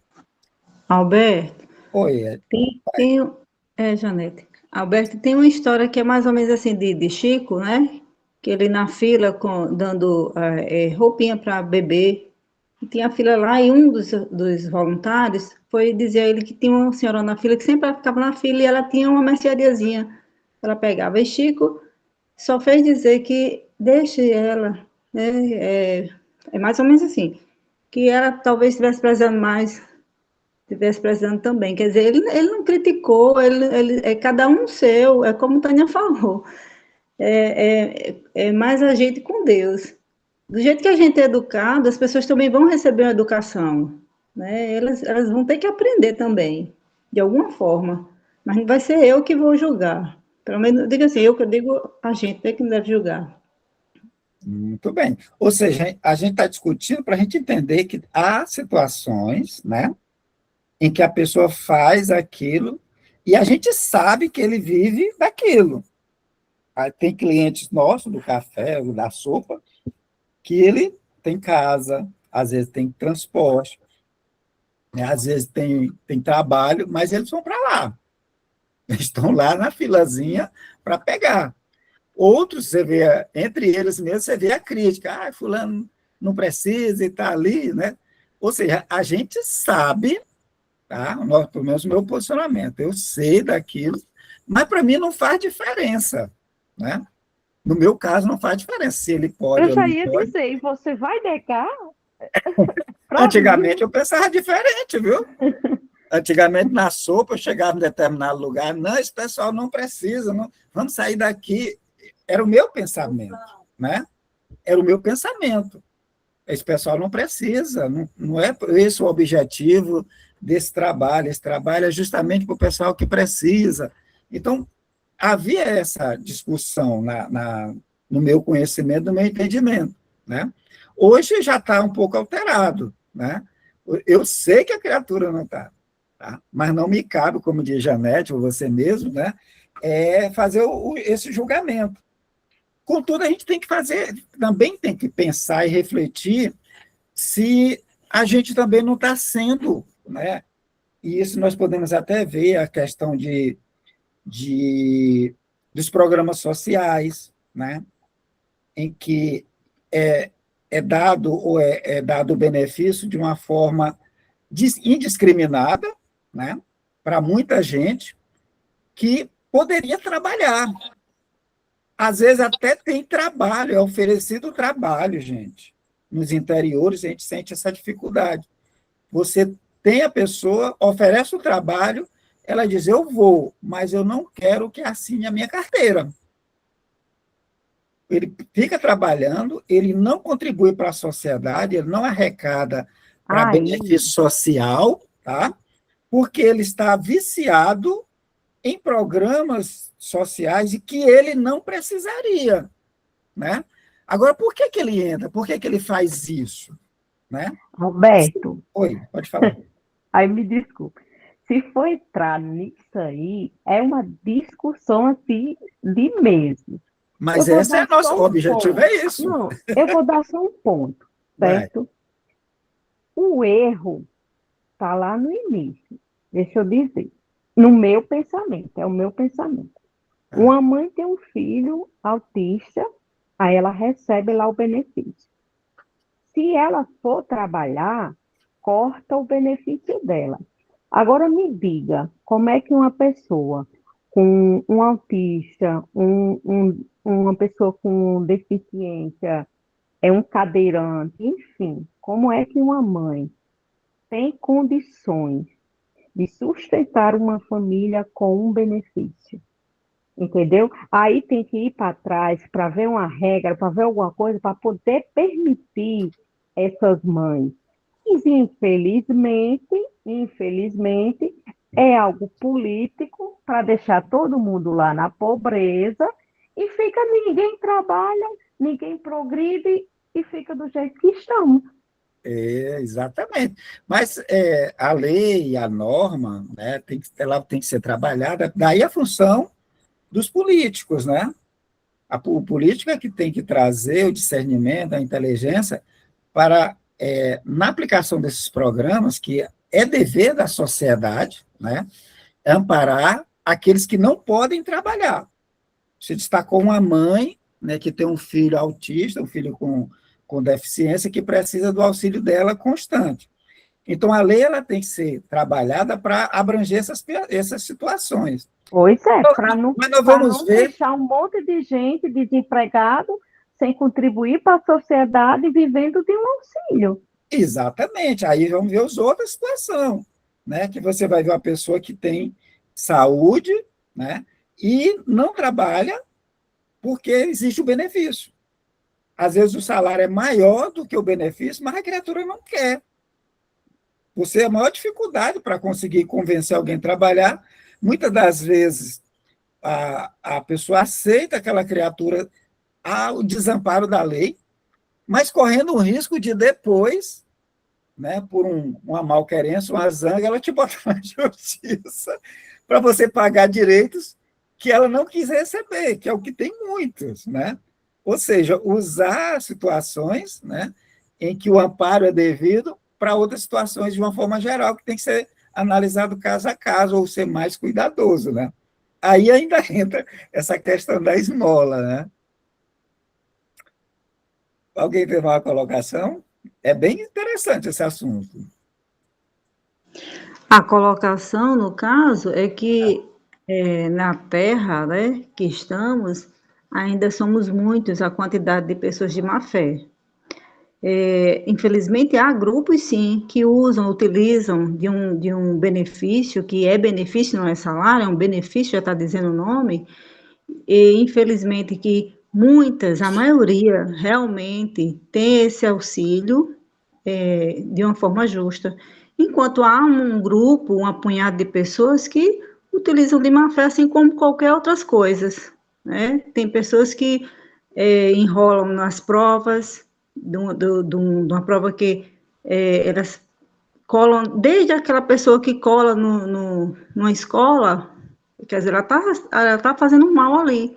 Alberto, Oi, Janete. Alberto, tem uma história que é mais ou menos assim de Chico, né? Que ele na fila dando roupinha para bebê. E tinha a fila lá e um dos voluntários foi dizer a ele que tinha uma senhora na fila que sempre ela ficava na fila e ela tinha uma merceariazinha. Ela pegava. E Chico só fez dizer que deixe ela, né? É mais ou menos assim, que ela talvez estivesse precisando mais, estivesse precisando também. Quer dizer, ele não criticou, é cada um seu, é como Tânia falou, é mais a gente com Deus. Do jeito que a gente é educado, as pessoas também vão receber uma educação, né? Elas vão ter que aprender também, de alguma forma. Mas não vai ser eu que vou julgar. Pelo menos, diga assim, eu que digo, a gente é que não deve julgar. muito bem. Ou seja, a gente está discutindo para a gente entender que há situações, né, em que a pessoa faz aquilo e a gente sabe que ele vive daquilo. Tem clientes nossos, do café, da sopa, que ele tem casa, às vezes tem transporte, né? Às vezes tem trabalho, mas eles vão para lá. Eles estão lá na filazinha para pegar. Outros, você vê, entre eles mesmo, você vê a crítica. Ah, fulano não precisa e está ali, né? Ou seja, a gente sabe, tá? Pelo menos o meu posicionamento, eu sei daquilo, mas para mim não faz diferença, né? No meu caso, não faz diferença se ele pode Eu ou já não ia pode. dizer, e você vai negar? Pra Antigamente mim, eu pensava diferente, viu? Antigamente, na sopa, eu chegava em determinado lugar, não, esse pessoal não precisa, não, vamos sair daqui. Era o meu pensamento, né? Era o meu pensamento. Esse pessoal não precisa, não é esse o objetivo desse trabalho. Esse trabalho é justamente para o pessoal que precisa. Então, havia essa discussão no meu conhecimento, no meu entendimento, né? Hoje já está um pouco alterado, né? Eu sei que a criatura não está, tá? Mas não me cabe, como diz Janete, ou você mesmo, né? Fazer esse julgamento. Contudo, a gente tem que fazer, também tem que pensar e refletir se a gente também não está sendo, né? E isso nós podemos até ver a questão dos programas sociais, né? Em que é dado ou é dado o benefício de uma forma indiscriminada, né? Para muita gente que poderia trabalhar. Às vezes até tem trabalho, é oferecido trabalho, gente. Nos interiores a gente sente essa dificuldade. Você tem a pessoa, oferece o trabalho, ela diz, eu vou, mas eu não quero que assine a minha carteira. Ele fica trabalhando, ele não contribui para a sociedade, ele não arrecada para aí, benefício social, tá? Porque ele está viciado em programas sociais e que ele não precisaria, né? Agora, por que ele entra? Por que ele faz isso? Né? Roberto, Oi, pode falar. aí me desculpe. Se for entrar nisso aí, é uma discussão assim de mesmo. Eu Mas vou esse é dar nosso só um objetivo, ponto. é isso. Não, eu vou dar só um ponto, Vai. certo? O erro está lá no início. Deixa eu dizer. No meu pensamento, é o meu pensamento. Uma mãe tem um filho autista, aí ela recebe lá o benefício. Se ela for trabalhar, corta o benefício dela. Agora me diga, como é que uma pessoa com um autista, uma pessoa com deficiência, é um cadeirante, enfim, como é que uma mãe tem condições de sustentar uma família com um benefício? Entendeu? Aí tem que ir para trás para ver uma regra, para ver alguma coisa, para poder permitir essas mães. Mas, infelizmente, é algo político para deixar todo mundo lá na pobreza e fica ninguém trabalha, ninguém progride e fica do jeito que estamos. Exatamente. Mas a lei, a norma, né, ela tem que ser trabalhada, daí a função dos políticos, né? O político é que tem que trazer o discernimento, a inteligência para, na aplicação desses programas, que é dever da sociedade, né, amparar aqueles que não podem trabalhar. Se destacou uma mãe, né, que tem um filho autista, um filho com deficiência, que precisa do auxílio dela constante. Então, a lei ela tem que ser trabalhada para abranger essas situações. Pois é, para não, Mas nós para vamos não ver. deixar um monte de gente desempregado sem contribuir para a sociedade vivendo de um auxílio. Exatamente. Aí vamos ver as outras situações, né? Que você vai ver uma pessoa que tem saúde, né? E não trabalha porque existe o benefício. Às vezes o salário é maior do que o benefício, mas a criatura não quer. Você é a maior dificuldade para conseguir convencer alguém a trabalhar. Muitas das vezes a pessoa aceita aquela criatura ao desamparo da lei, mas correndo o risco de depois, né, por uma malquerência, uma zanga, ela te botar na justiça para você pagar direitos que ela não quis receber, que é o que tem muitos, né? Ou seja, usar situações, né, em que o amparo é devido para outras situações de uma forma geral, que tem que ser analisado caso a caso, ou ser mais cuidadoso, né? Aí ainda entra essa questão da esmola, né? Alguém teve uma colocação? É bem interessante esse assunto. A colocação, no caso, é que na Terra, né, que estamos, ainda somos muitos a quantidade de pessoas de má fé. Infelizmente, há grupos, sim, que utilizam de um benefício, que é benefício, não é salário, é um benefício, já está dizendo o nome, e infelizmente que muitas, a maioria, realmente tem esse auxílio de uma forma justa, enquanto há um grupo, um apunhado de pessoas que utilizam de má fé, assim como qualquer outras coisas, né? Tem pessoas que enrolam nas provas, de uma prova que elas colam, desde aquela pessoa que cola numa escola, quer dizer, ela tá fazendo mal ali,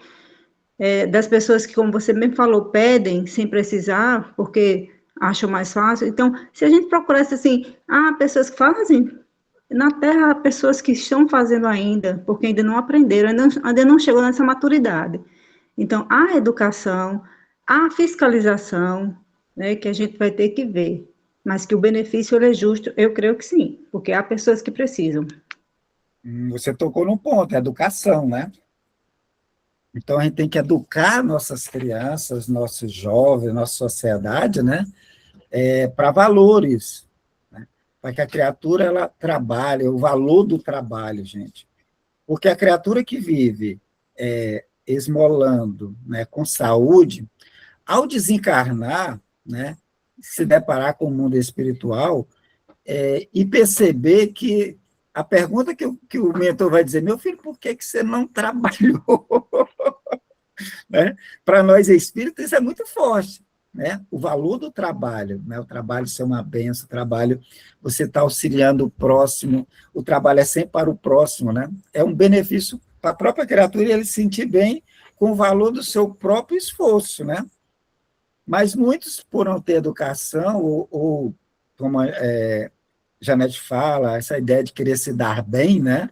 das pessoas que, como você mesmo falou, pedem sem precisar, porque acham mais fácil. Então, se a gente procurasse assim, pessoas que fazem, na Terra há pessoas que estão fazendo ainda, porque ainda não aprenderam, ainda não chegou nessa maturidade. Então, a educação, a fiscalização, né, que a gente vai ter que ver, mas que o benefício ele é justo, eu creio que sim, porque há pessoas que precisam. Você tocou no ponto, é educação, né? Então, a gente tem que educar nossas crianças, nossos jovens, nossa sociedade, né? Para valores, né? Para que a criatura ela trabalhe, o valor do trabalho, gente. Porque a criatura que vive esmolando, né, com saúde, ao desencarnar, né, se deparar com o mundo espiritual e perceber que a pergunta que o mentor vai dizer, meu filho, por que você não trabalhou? Né? Para nós espíritas, isso é muito forte. Né? O valor do trabalho, né? O trabalho ser uma benção, o trabalho, você está auxiliando o próximo, o trabalho é sempre para o próximo, né? É um benefício para a própria criatura e ele se sentir bem com o valor do seu próprio esforço, né? Mas muitos, por não ter educação, ou como Janete fala, essa ideia de querer se dar bem, né?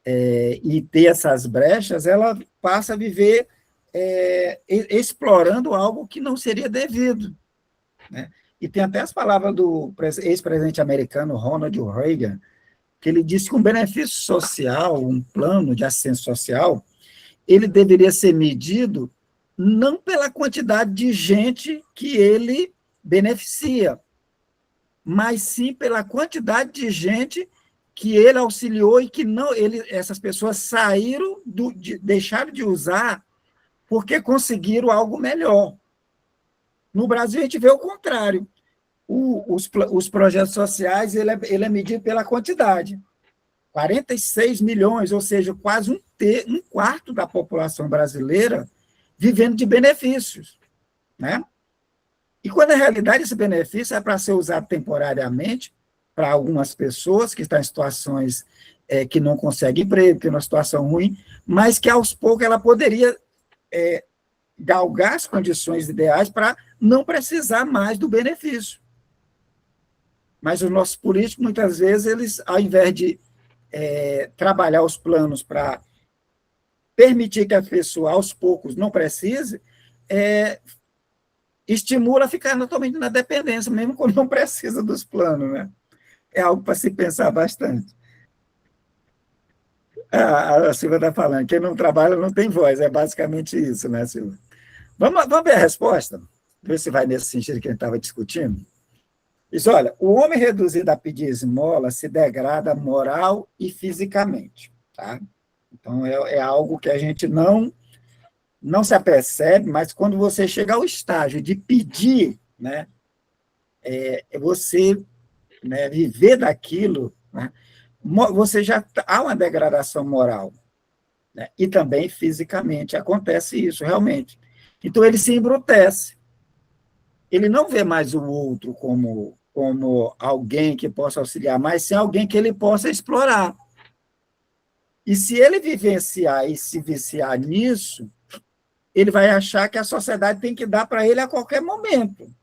E ter essas brechas, ela passa a viver explorando algo que não seria devido. Né? E tem até as palavras do ex-presidente americano Ronald Reagan, que ele disse que um benefício social, um plano de assistência social, ele deveria ser medido não pela quantidade de gente que ele beneficia, mas sim pela quantidade de gente que ele auxiliou e que não essas pessoas saíram, deixaram de usar porque conseguiram algo melhor. No Brasil, a gente vê o contrário. Os projetos sociais, ele é medido pela quantidade. 46 milhões, ou seja, quase um quarto da população brasileira vivendo de benefícios. Né? E quando, na realidade, esse benefício é para ser usado temporariamente para algumas pessoas que estão em situações que não conseguem emprego, que é uma situação ruim, mas que, aos poucos, ela poderia galgar as condições ideais para não precisar mais do benefício. Mas os nossos políticos, muitas vezes, eles, ao invés de trabalhar os planos para permitir que a pessoa, aos poucos, não precise, estimula a ficar totalmente na dependência, mesmo quando não precisa dos planos, né? É algo para se pensar bastante. A Silvia está falando, quem não trabalha não tem voz, é basicamente isso, né, Silvia? Vamos ver a resposta, ver se vai nesse sentido que a gente estava discutindo. Diz, olha, o homem reduzido a pedir esmola se degrada moral e fisicamente, tá? Então, é algo que a gente não se apercebe, mas quando você chega ao estágio de pedir, né, você, né, viver daquilo, né, você já há uma degradação moral, né, e também fisicamente acontece isso, realmente. Então, ele se embrutece. Ele não vê mais o outro como alguém que possa auxiliar, mas sim alguém que ele possa explorar. E se ele vivenciar e se viciar nisso, ele vai achar que a sociedade tem que dar para ele a qualquer momento.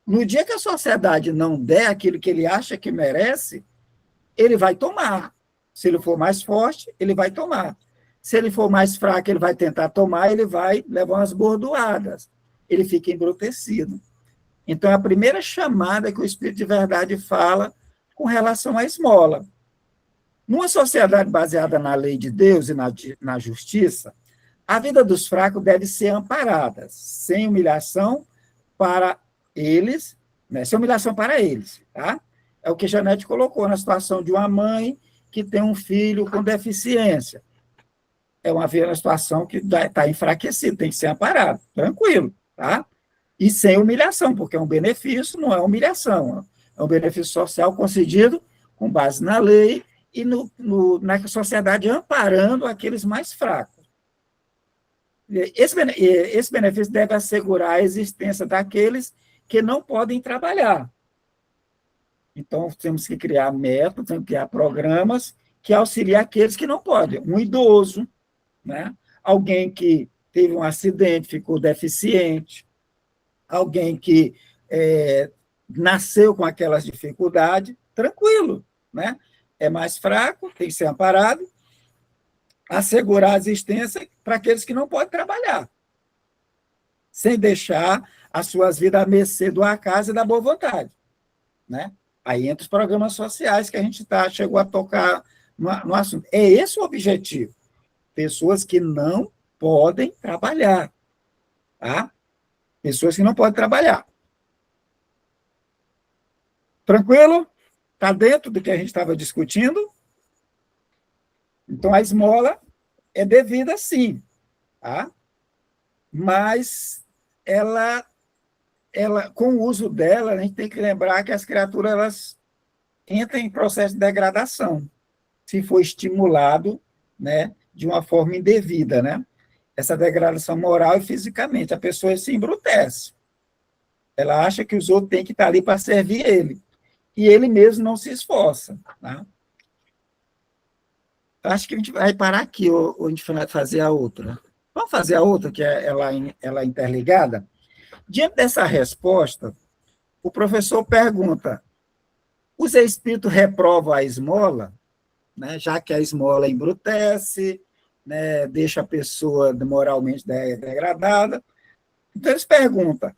No dia que a sociedade não der aquilo que ele acha que merece, ele vai tomar. Se ele for mais forte, ele vai tomar. Se ele for mais fraco, ele vai tentar tomar, ele vai levar umas bordoadas. Ele fica embrutecido. Então, é a primeira chamada que o Espírito de Verdade fala com relação à esmola. Numa sociedade baseada na lei de Deus e na justiça, a vida dos fracos deve ser amparada, sem humilhação para eles, né? Sem humilhação para eles, tá? É o que Janete colocou na situação de uma mãe que tem um filho com deficiência. É uma situação que está enfraquecida, tem que ser amparado, tranquilo, tá? E sem humilhação, porque é um benefício, não é humilhação. É um benefício social concedido com base na lei e na sociedade amparando aqueles mais fracos. Esse benefício deve assegurar a existência daqueles que não podem trabalhar. Então, temos que criar métodos, temos que criar programas que auxiliem aqueles que não podem. Um idoso, né? Alguém que teve um acidente, ficou deficiente, alguém que nasceu com aquelas dificuldades, tranquilo, né? É mais fraco, tem que ser amparado, assegurar a existência para aqueles que não podem trabalhar, sem deixar as suas vidas à mercê do acaso e da boa vontade, né? Aí entra os programas sociais que a gente chegou a tocar no assunto. É esse o objetivo. Pessoas que não podem trabalhar, tá? Pessoas que não podem trabalhar. Tranquilo? Está dentro do que a gente estava discutindo? Então, a esmola é devida, sim, tá? Mas com o uso dela, a gente tem que lembrar que as criaturas elas entram em processo de degradação, se for estimulado, né, de uma forma indevida, né? Essa degradação moral e fisicamente. A pessoa se embrutece. Ela acha que os outros têm que estar ali para servir ele. E ele mesmo não se esforça. Tá? Acho que a gente vai parar aqui, ou a gente vai fazer a outra. Vamos fazer a outra, que ela é interligada? Diante dessa resposta, o professor pergunta, os espíritos reprovam a esmola, né, já que a esmola embrutece, né, deixa a pessoa moralmente degradada. Então, eles perguntam,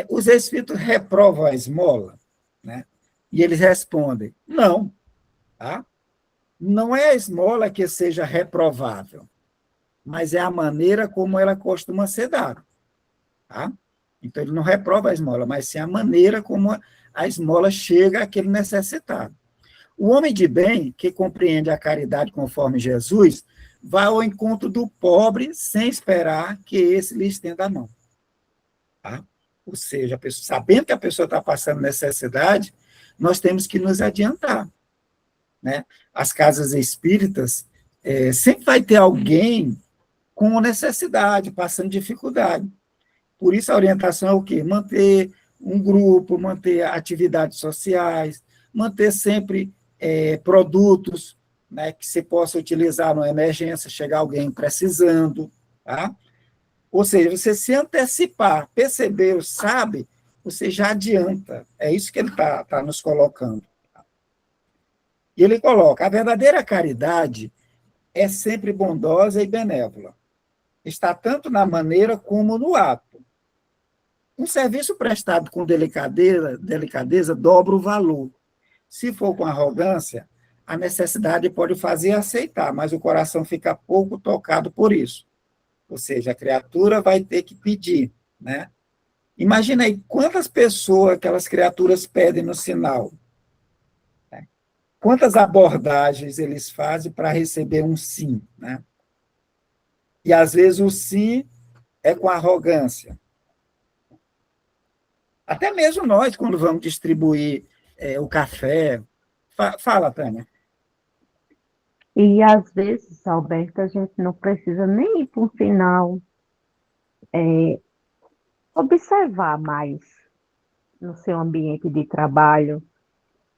os espíritos reprovam a esmola? Né? E eles respondem, não. Tá? Não é a esmola que seja reprovável, mas é a maneira como ela costuma ser dada. Tá? Então, ele não reprova a esmola, mas sim a maneira como a esmola chega àquele necessitado. O homem de bem, que compreende a caridade conforme Jesus, vai ao encontro do pobre sem esperar que esse lhe estenda a mão. Tá? Ou seja, sabendo que a pessoa está passando necessidade, nós temos que nos adiantar. Né? As casas espíritas, sempre vai ter alguém com necessidade, passando dificuldade. Por isso, a orientação é o quê? Manter um grupo, manter atividades sociais, manter sempre produtos, né, que se possa utilizar numa emergência, chegar alguém precisando. Tá? Ou seja, você se antecipar, percebeu, sabe, você já adianta. É isso que ele tá nos colocando. E ele coloca, a verdadeira caridade é sempre bondosa e benévola. Está tanto na maneira como no ato. Um serviço prestado com delicadeza dobra o valor. Se for com arrogância, a necessidade pode fazer aceitar, mas o coração fica pouco tocado por isso. Ou seja, a criatura vai ter que pedir, né? Imagina aí quantas pessoas aquelas criaturas pedem no sinal. Né? Quantas abordagens eles fazem para receber um sim, né? E às vezes o sim é com arrogância. Até mesmo nós, quando vamos distribuir o café. Fala, Tânia. E às vezes, Alberto, a gente não precisa nem ir para um final, observar mais no seu ambiente de trabalho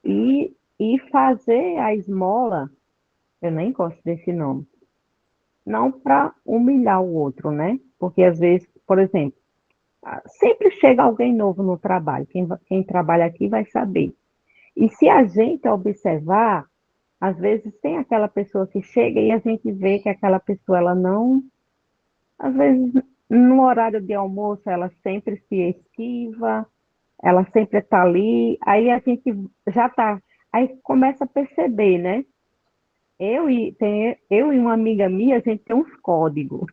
e fazer a esmola, eu nem gosto desse nome, não para humilhar o outro, né? Porque às vezes, por exemplo, sempre chega alguém novo no trabalho. Quem trabalha aqui vai saber. E se a gente observar, às vezes tem aquela pessoa que chega e a gente vê que aquela pessoa, ela não, às vezes, no horário de almoço, ela sempre se esquiva, ela sempre está ali, aí a gente já está, aí começa a perceber, né? Eu e uma amiga minha, a gente tem uns códigos.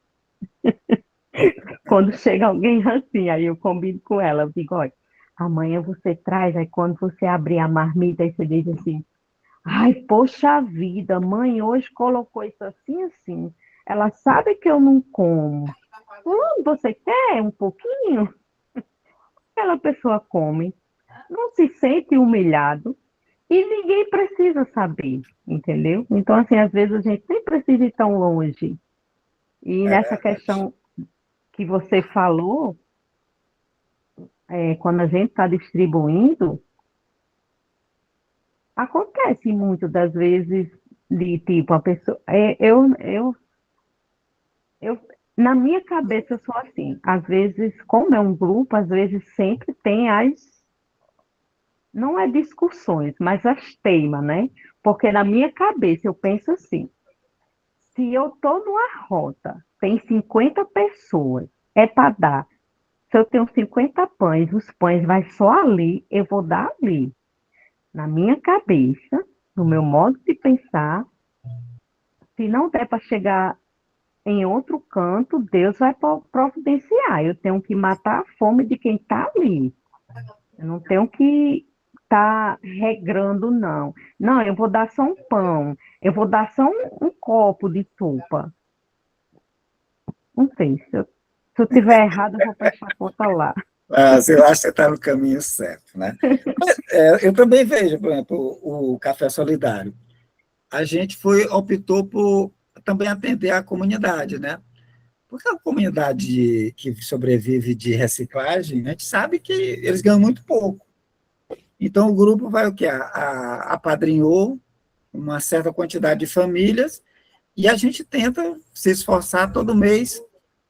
Quando chega alguém assim, aí eu combino com ela, eu digo, olha, amanhã você traz, aí quando você abrir a marmita, aí você diz assim, ai, poxa vida, mãe hoje colocou isso assim, assim. Ela sabe que eu não como. Você quer um pouquinho? Aquela pessoa come, não se sente humilhado e ninguém precisa saber, entendeu? Então, assim, às vezes a gente nem precisa ir tão longe. E É nessa verdade. questão que você falou, quando a gente está distribuindo, acontece muito das vezes de tipo, a pessoa. Eu, na minha cabeça, eu sou assim. Às vezes, como é um grupo, às vezes sempre tem não é discussões, mas as teimas, né? Porque na minha cabeça eu penso assim, se eu estou numa rota, tem 50 pessoas, é para dar. Se eu tenho 50 pães, os pães vai só ali, eu vou dar ali. Na minha cabeça, no meu modo de pensar, se não der para chegar em outro canto, Deus vai providenciar. Eu tenho que matar a fome de quem está ali. Eu não tenho que estar regrando, não. Não, eu vou dar só um pão. Eu vou dar só um copo de sopa. Não sei, se eu tiver errado, eu vou prestar conta lá. Mas eu acho que você está no caminho certo, né? Eu também vejo, por exemplo, o Café Solidário. A gente optou por também atender a comunidade, né? Porque a comunidade que sobrevive de reciclagem, a gente sabe que eles ganham muito pouco. Então, o grupo vai o quê? Apadrinhou uma certa quantidade de famílias e a gente tenta se esforçar todo mês,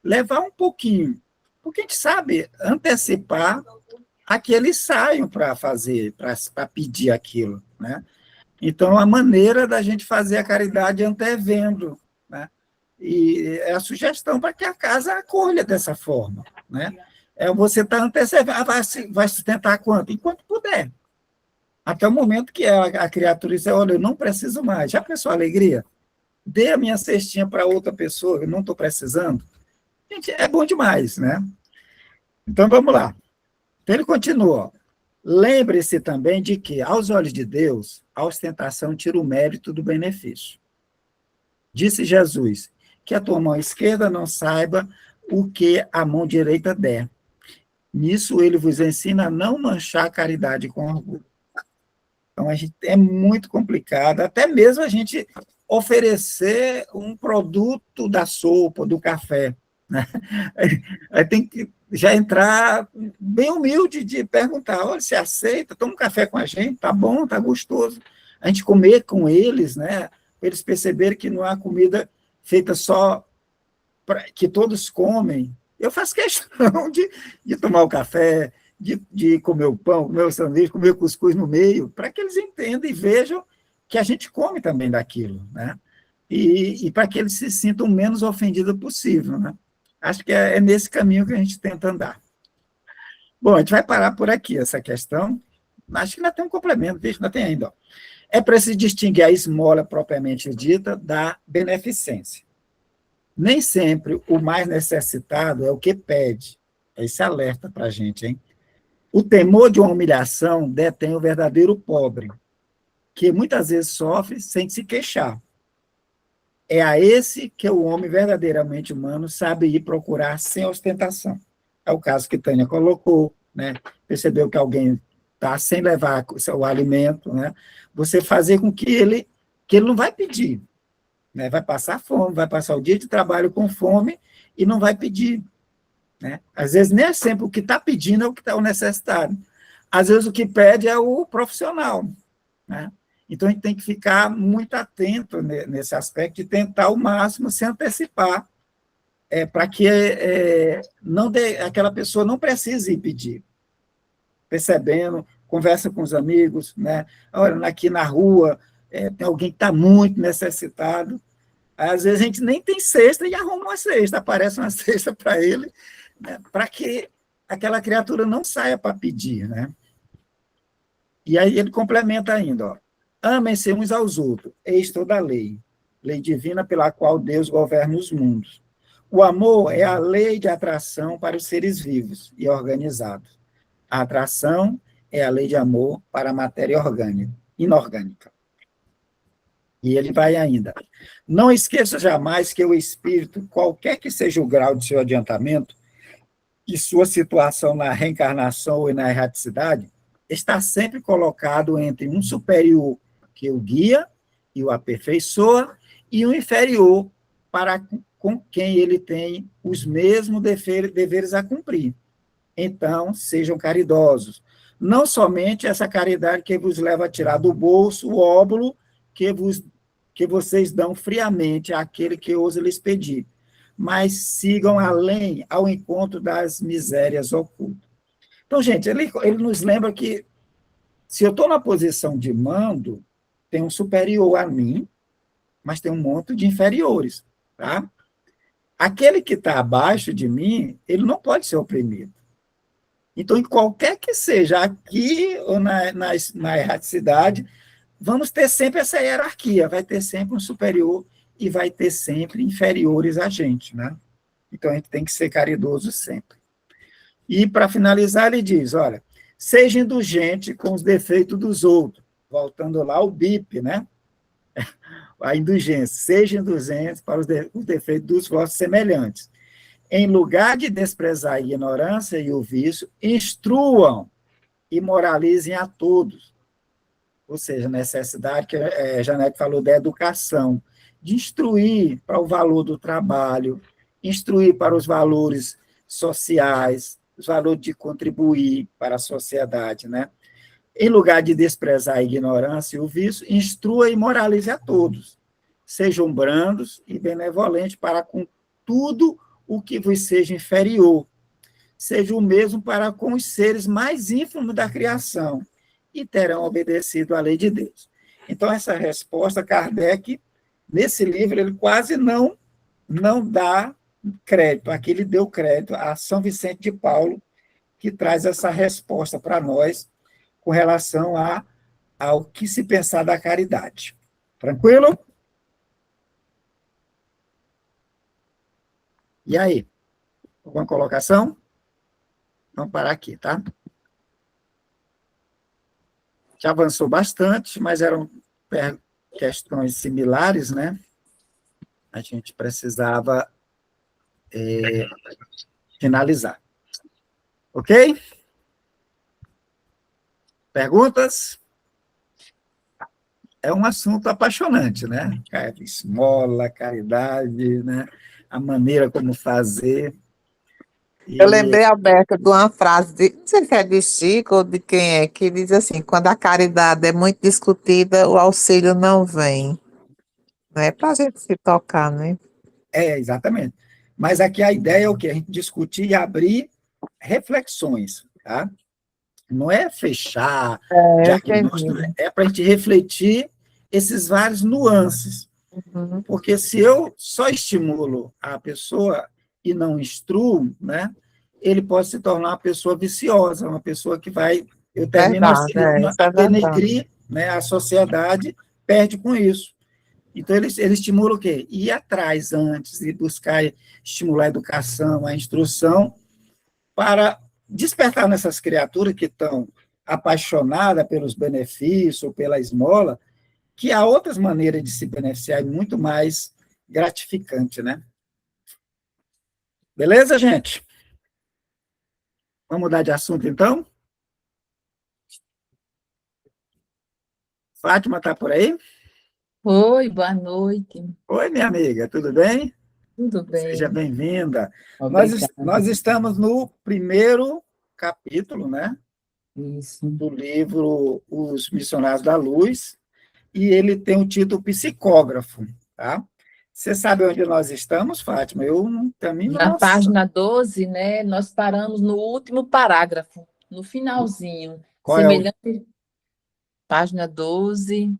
levar um pouquinho, porque a gente sabe antecipar a que eles saiam para fazer, para pedir aquilo, né? Então, a maneira da gente fazer a caridade é antevendo, né? E é a sugestão para que a casa acolha dessa forma, né? Você está antecipando, vai sustentar quanto? Enquanto puder. Até o momento que a criatura diz, olha, eu não preciso mais. Já pensou a alegria? Dê a minha cestinha para outra pessoa, eu não estou precisando. Gente, é bom demais, né? Então, vamos lá. Então, ele continua. Lembre-se também de que, aos olhos de Deus, a ostentação tira o mérito do benefício. Disse Jesus, que a tua mão esquerda não saiba o que a mão direita der. Nisso ele vos ensina a não manchar a caridade com orgulho. Então, é muito complicado, até mesmo a gente oferecer um produto da sopa, do café, né? Aí tem que já entrar bem humilde de perguntar, olha, você aceita? Toma um café com a gente, tá bom, tá gostoso. A gente comer com eles, né? Para eles perceberem que não é uma comida feita só que todos comem. Eu faço questão de tomar o café, de comer o pão, comer o sanduíche, comer o cuscuz no meio, para que eles entendam e vejam que a gente come também daquilo, né? E para que eles se sintam o menos ofendidos possível, né? Acho que é nesse caminho que a gente tenta andar. Bom, a gente vai parar por aqui essa questão. Acho que ainda tem um complemento, veja, ainda tem ainda. Ó. É preciso distinguir a esmola propriamente dita da beneficência. Nem sempre o mais necessitado é o que pede. Esse alerta para a gente, hein? O temor de uma humilhação detém o verdadeiro pobre, que muitas vezes sofre sem se queixar. É a esse que o homem verdadeiramente humano sabe ir procurar sem ostentação. É o caso que Tânia colocou, né? Percebeu que alguém está sem levar o alimento, né? Você fazer com que ele não vai pedir, né? Vai passar fome, vai passar o dia de trabalho com fome e não vai pedir, né? Às vezes nem é sempre o que está pedindo é o que está o necessitado. Às vezes o que pede é o profissional, né? Então, a gente tem que ficar muito atento nesse aspecto de tentar ao máximo se antecipar para que aquela pessoa não precise ir pedir. Percebendo, conversa com os amigos, né? Olha, aqui na rua tem alguém que está muito necessitado. Às vezes a gente nem tem cesta e arruma uma cesta, aparece uma cesta para ele, né? Para que aquela criatura não saia para pedir, né? E aí ele complementa ainda, ó, amem-se uns aos outros, eis toda a lei divina pela qual Deus governa os mundos. O amor é a lei de atração para os seres vivos e organizados. A atração é a lei de amor para a matéria inorgânica. E ele vai ainda. Não esqueça jamais que o espírito, qualquer que seja o grau de seu adiantamento, de sua situação na reencarnação ou na erraticidade, está sempre colocado entre um superior que o guia e o aperfeiçoa e um inferior com quem ele tem os mesmos deveres a cumprir. Então, sejam caridosos. Não somente essa caridade que vos leva a tirar do bolso o óbolo que vocês dão friamente àquele que ousa lhes pedir, mas sigam além, ao encontro das misérias ocultas. Então, gente, ele nos lembra que se eu estou na posição de mando, tem um superior a mim, mas tem um monte de inferiores, tá? Aquele que está abaixo de mim, ele não pode ser oprimido. Então, em qualquer que seja, aqui ou na erraticidade, vamos ter sempre essa hierarquia, vai ter sempre um superior e vai ter sempre inferiores a gente, né? Então, a gente tem que ser caridoso sempre. E, para finalizar, ele diz, olha, seja indulgente com os defeitos dos outros, voltando lá ao BIP, né? A indulgência, seja indulgente para os defeitos dos vossos semelhantes. Em lugar de desprezar a ignorância e o vício, instruam e moralizem a todos. Ou seja, a necessidade que a Janete falou da educação, de instruir para o valor do trabalho, instruir para os valores sociais, os valores de contribuir para a sociedade, né? Em lugar de desprezar a ignorância e o vício, instrua e moralize a todos. Sejam brandos e benevolentes para com tudo o que vos seja inferior. Seja o mesmo para com os seres mais ínfimos da criação e terão obedecido à lei de Deus. Então, essa resposta, Kardec, nesse livro, ele quase não dá crédito. Aqui ele deu crédito a São Vicente de Paulo, que traz essa resposta para nós com relação ao que se pensar da caridade. Tranquilo? E aí? Alguma colocação? Vamos parar aqui, tá? Já avançou bastante, mas eram questões similares, né? A gente precisava finalizar. Ok? Perguntas? É um assunto apaixonante, né? Esmola, caridade, né? A maneira como fazer. Eu lembrei, Alberto, de uma frase, não sei se é de Chico ou de quem é, que diz assim, quando a caridade é muito discutida, o auxílio não vem. Não é para a gente se tocar, né? Exatamente. Mas aqui a ideia é o quê? A gente discutir e abrir reflexões, tá? Não é fechar, é para a gente refletir esses vários nuances. Uhum. Porque se eu só estimulo a pessoa e não instruo, né, ele pode se tornar uma pessoa viciosa, uma pessoa que vai, eu termino a denegrir, né, a sociedade perde com isso. Então, ele estimula o quê? Ir atrás antes e buscar estimular a educação, a instrução, para despertar nessas criaturas que estão apaixonadas pelos benefícios ou pela esmola, que há outras maneiras de se beneficiar e muito mais gratificante, né? Beleza, gente? Vamos mudar de assunto, então? Fátima está por aí? Oi, boa noite. Oi, minha amiga, tudo bem? Tudo bem? Seja bem-vinda. Obrigada. Nós estamos no primeiro capítulo, né? Isso. Do livro Os Missionários da Luz, e ele tem o título Psicógrafo, tá? Você sabe onde nós estamos, Fátima? Eu não tenho a mínima Na noção. página 12, né, nós paramos no último parágrafo, no finalzinho. Qual é o... Semelhante, página 12, no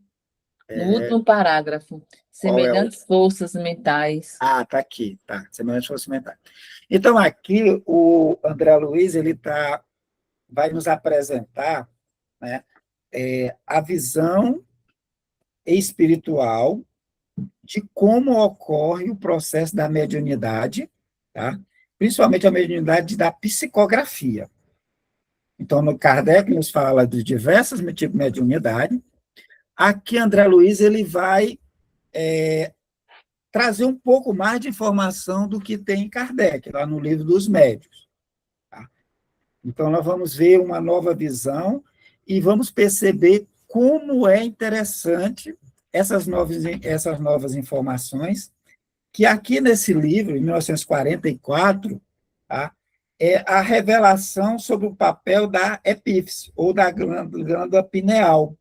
é, último parágrafo. qual é o... Semelhantes forças mentais. Ah, está aqui, tá. Semelhante fosse mental. Então, aqui, o André Luiz, vai nos apresentar, né, a visão espiritual de como ocorre o processo da mediunidade, tá? Principalmente a mediunidade da psicografia. Então, no Kardec nos fala de diversos tipos de mediunidade. Aqui, André Luiz, ele vai trazer um pouco mais de informação do que tem em Kardec, lá no Livro dos Médiuns. Tá? Então, nós vamos ver uma nova visão e vamos perceber como é interessante essas novas informações, que aqui nesse livro, em 1944, tá, é a revelação sobre o papel da epífise, ou da glândula pineal,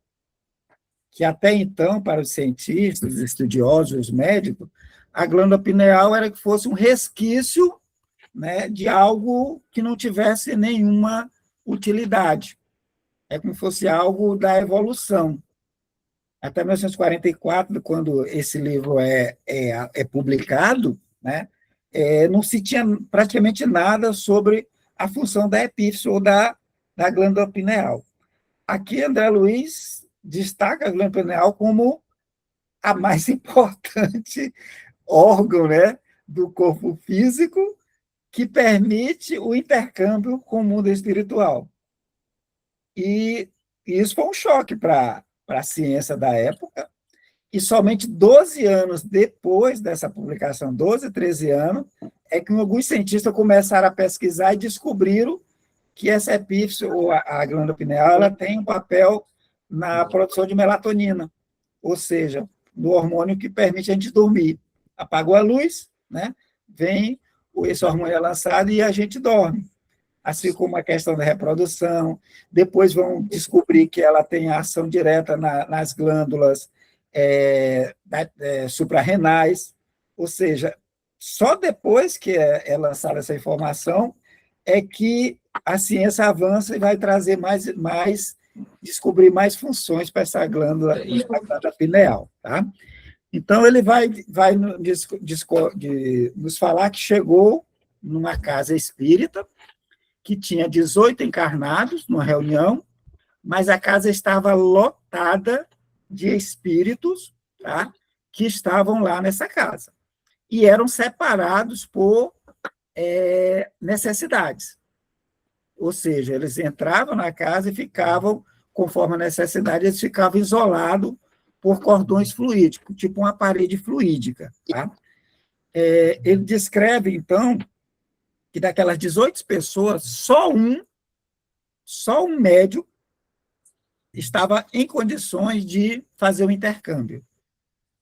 que até então, para os cientistas, os estudiosos, os médicos, a glândula pineal era que fosse um resquício, né, de algo que não tivesse nenhuma utilidade. É como se fosse algo da evolução. Até 1944, quando esse livro é publicado, né, não se tinha praticamente nada sobre a função da epífise ou da glândula pineal. Aqui, André Luiz destaca a glândula pineal como a mais importante órgão, né, do corpo físico que permite o intercâmbio com o mundo espiritual. E isso foi um choque para a ciência da época, e somente 12 anos depois dessa publicação, 12, 13 anos, é que alguns cientistas começaram a pesquisar e descobriram que essa epífise, ou a glândula pineal, ela tem um papel na produção de melatonina, ou seja, no hormônio que permite a gente dormir. Apagou a luz, né? Vem esse hormônio é lançado e a gente dorme. Assim como a questão da reprodução, depois vão descobrir que ela tem ação direta nas glândulas suprarrenais, ou seja, só depois que é lançada essa informação é que a ciência avança e vai trazer descobrir mais funções para essa glândula, a glândula pineal, tá? Então, ele vai nos falar que chegou numa casa espírita, que tinha 18 encarnados numa reunião, mas a casa estava lotada de espíritos, tá, que estavam lá nessa casa. E eram separados por necessidades. Ou seja, eles entravam na casa e ficavam, conforme a necessidade, eles ficavam isolados por cordões fluídicos, tipo uma parede fluídica. Tá? Ele descreve, então, que daquelas 18 pessoas, só um médium estava em condições de fazer o intercâmbio,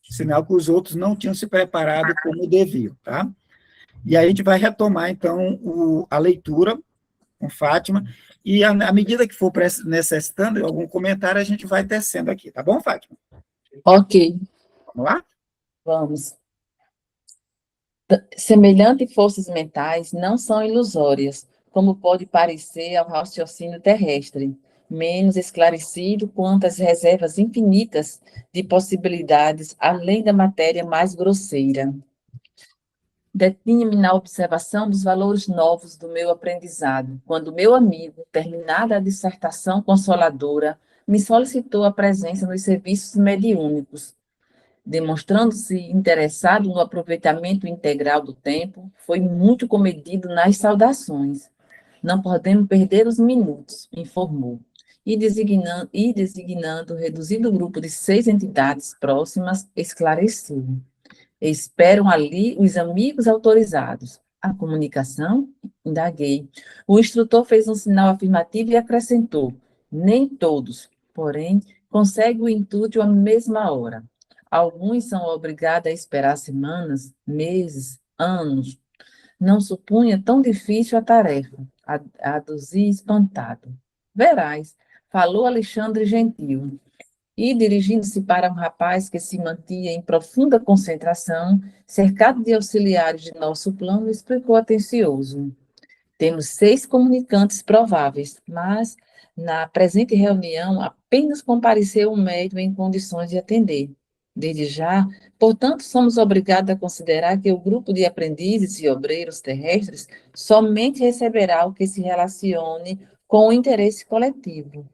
sinal que os outros não tinham se preparado como deviam. Tá? E aí a gente vai retomar, então, a leitura com Fátima, e à medida que for necessitando de algum comentário, a gente vai tecendo aqui, tá bom, Fátima? Ok, Vamos lá? vamos. Semelhantes forças mentais não são ilusórias, como pode parecer ao raciocínio terrestre, menos esclarecido quanto às reservas infinitas de possibilidades além da matéria mais grosseira. Detinha-me na observação dos valores novos do meu aprendizado, quando meu amigo, terminada a dissertação consoladora, me solicitou a presença nos serviços mediúnicos. Demonstrando-se interessado no aproveitamento integral do tempo, foi muito comedido nas saudações. Não podemos perder os minutos, informou, e designando o reduzido grupo de 6 entidades próximas, esclareceu. Esperam ali os amigos autorizados. A comunicação? Indaguei. O instrutor fez um sinal afirmativo e acrescentou: nem todos, porém, conseguem o intuito à mesma hora. Alguns são obrigados a esperar semanas, meses, anos. Não supunha tão difícil a tarefa, aduzi espantado. Verás, falou Alexandre Gentil. E, dirigindo-se para um rapaz que se mantinha em profunda concentração, cercado de auxiliares de nosso plano, explicou atencioso: temos 6 comunicantes prováveis, mas na presente reunião apenas compareceu um médium em condições de atender. Desde já, portanto, somos obrigados a considerar que o grupo de aprendizes e obreiros terrestres somente receberá o que se relacione com o interesse coletivo.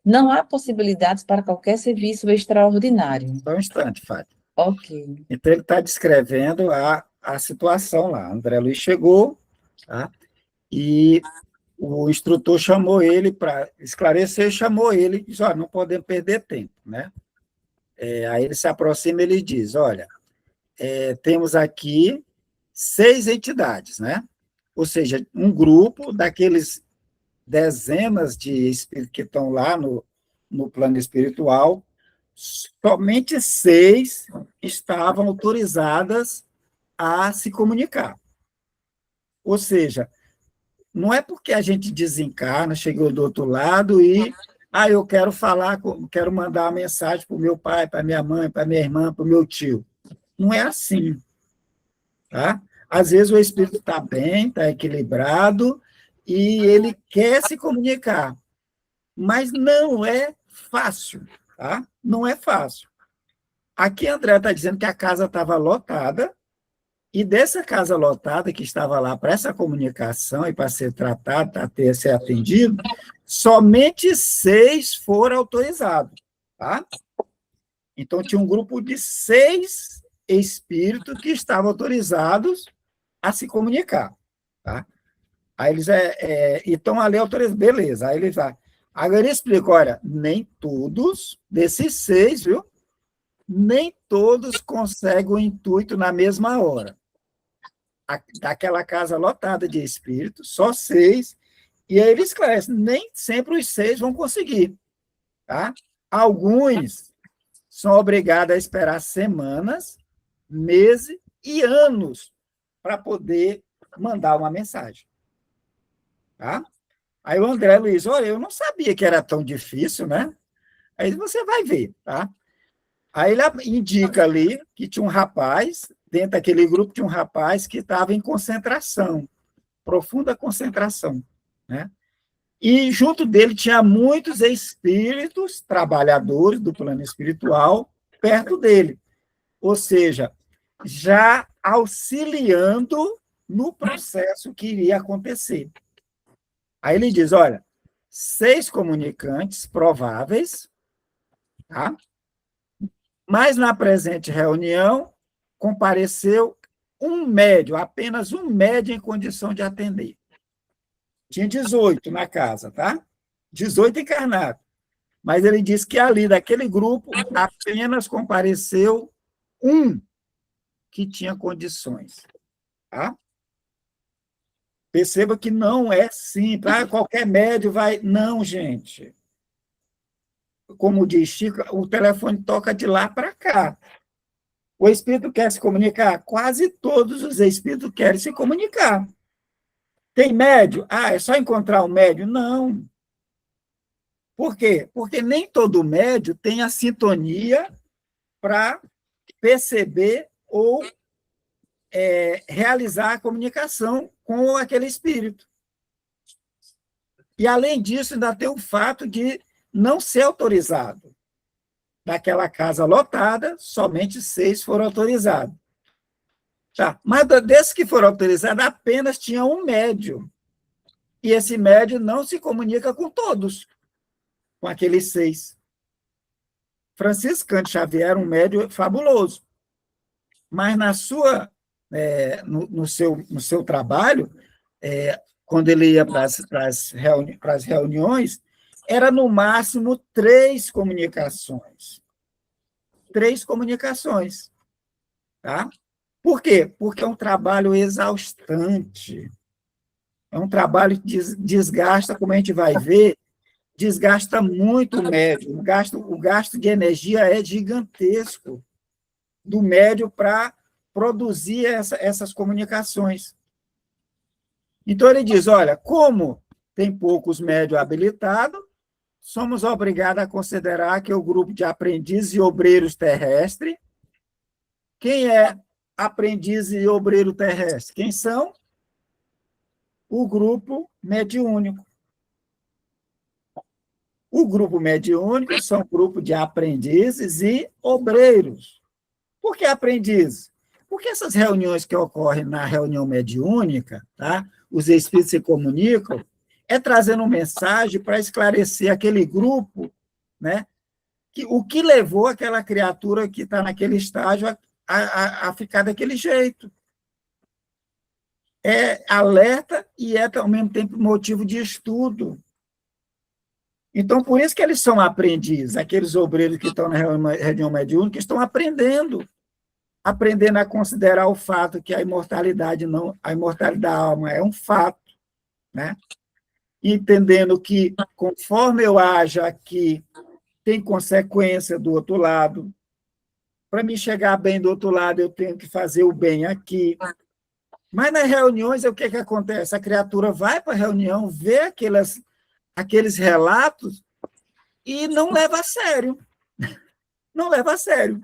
Não há possibilidades para qualquer serviço extraordinário. Só um instante, Fátima. Ok. Então, ele está descrevendo a situação lá. André Luiz chegou, tá? E o instrutor chamou ele para esclarecer, chamou ele e disse, olha, não podemos perder tempo, né? Aí ele se aproxima e ele diz, olha, temos aqui 6 entidades, né? Ou seja, um grupo daqueles dezenas de espíritos que estão lá no plano espiritual, somente 6 estavam autorizadas a se comunicar. Ou seja, não é porque a gente desencarna, chegou do outro lado e eu quero falar, quero mandar uma mensagem para o meu pai, para minha mãe, para minha irmã, para o meu tio. Não é assim, tá? Às vezes o espírito está bem, está equilibrado e ele quer se comunicar, mas não é fácil, tá? Não é fácil. Aqui André está dizendo que a casa estava lotada, e dessa casa lotada que estava lá para essa comunicação e para ser tratado, para ser atendido, somente 6 foram autorizados, tá? Então, tinha um grupo de 6 espíritos que estavam autorizados a se comunicar, tá? Aí eles, então, a lei autoriza, beleza, aí eles vai. Agora ele explica, olha, nem todos desses 6, viu? Nem todos conseguem o intuito na mesma hora. Daquela casa lotada de espíritos, só 6, e aí ele esclarece, nem sempre os 6 vão conseguir, tá? Alguns são obrigados a esperar semanas, meses e anos para poder mandar uma mensagem, tá? Aí o André Luiz, olha, eu não sabia que era tão difícil, né? Aí você vai ver, tá? Aí ele indica ali que tinha um rapaz, dentro daquele grupo tinha um rapaz que estava em concentração, profunda concentração, né? E junto dele tinha muitos espíritos, trabalhadores do plano espiritual, perto dele. Ou seja, já auxiliando no processo que iria acontecer. Aí ele diz, olha, 6 comunicantes prováveis, tá? Mas na presente reunião compareceu um médium, apenas um médium em condição de atender. Tinha 18 na casa, tá? 18 encarnados. Mas ele disse que ali, daquele grupo, apenas compareceu um que tinha condições, tá? Perceba que não é simples. Qualquer médium vai... Não, gente. Como diz Chico, o telefone toca de lá para cá. O espírito quer se comunicar? Quase todos os espíritos querem se comunicar. Tem médium? É só encontrar um médium? Não. Por quê? Porque nem todo médium tem a sintonia para perceber ou realizar a comunicação com aquele espírito. E, além disso, ainda tem o fato de não ser autorizado. Daquela casa lotada, somente 6 foram autorizados. Tá. Mas desses que foram autorizados, apenas tinha um médium. E esse médium não se comunica com todos, com aqueles 6. Francisco Cândido Xavier era um médium fabuloso. Mas no seu trabalho, quando ele ia para as reuniões, era no máximo 3 comunicações. 3 comunicações. Tá? Por quê? Porque é um trabalho exaustante. É um trabalho que desgasta, como a gente vai ver, desgasta muito o médium. O gasto de energia é gigantesco do médium para produzir essas comunicações. Então, ele diz, olha, como tem poucos médios habilitados, somos obrigados a considerar que o grupo de aprendizes e obreiros terrestres, quem é aprendiz e obreiro terrestre? Quem são? O grupo mediúnico. O grupo mediúnico são grupo de aprendizes e obreiros. Por que aprendizes? Porque essas reuniões que ocorrem na reunião mediúnica, tá? Os espíritos se comunicam, é trazendo mensagem para esclarecer aquele grupo, né? O que levou aquela criatura que está naquele estágio a ficar daquele jeito. É alerta e é, ao mesmo tempo, motivo de estudo. Então, por isso que eles são aprendizes, aqueles obreiros que estão na reunião mediúnica, estão aprendendo a considerar o fato que a imortalidade da alma é um fato, né? Entendendo que, conforme eu haja aqui, tem consequência do outro lado. Para me chegar bem do outro lado, eu tenho que fazer o bem aqui. Mas nas reuniões, o que acontece? A criatura vai para a reunião, vê aqueles relatos e não leva a sério. Não leva a sério.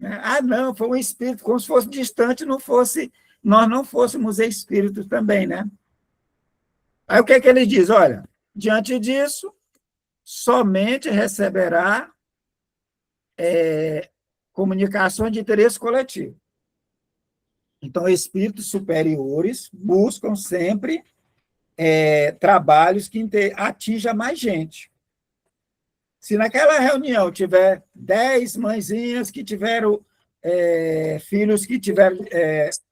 Ah, não, foi um espírito, como se fosse distante, nós não fôssemos espíritos também, né? Aí o que ele diz? Olha, diante disso, somente receberá comunicações de interesse coletivo. Então, espíritos superiores buscam sempre trabalhos que atinjam mais gente. Se naquela reunião tiver 10 mãezinhas que tiveram filhos que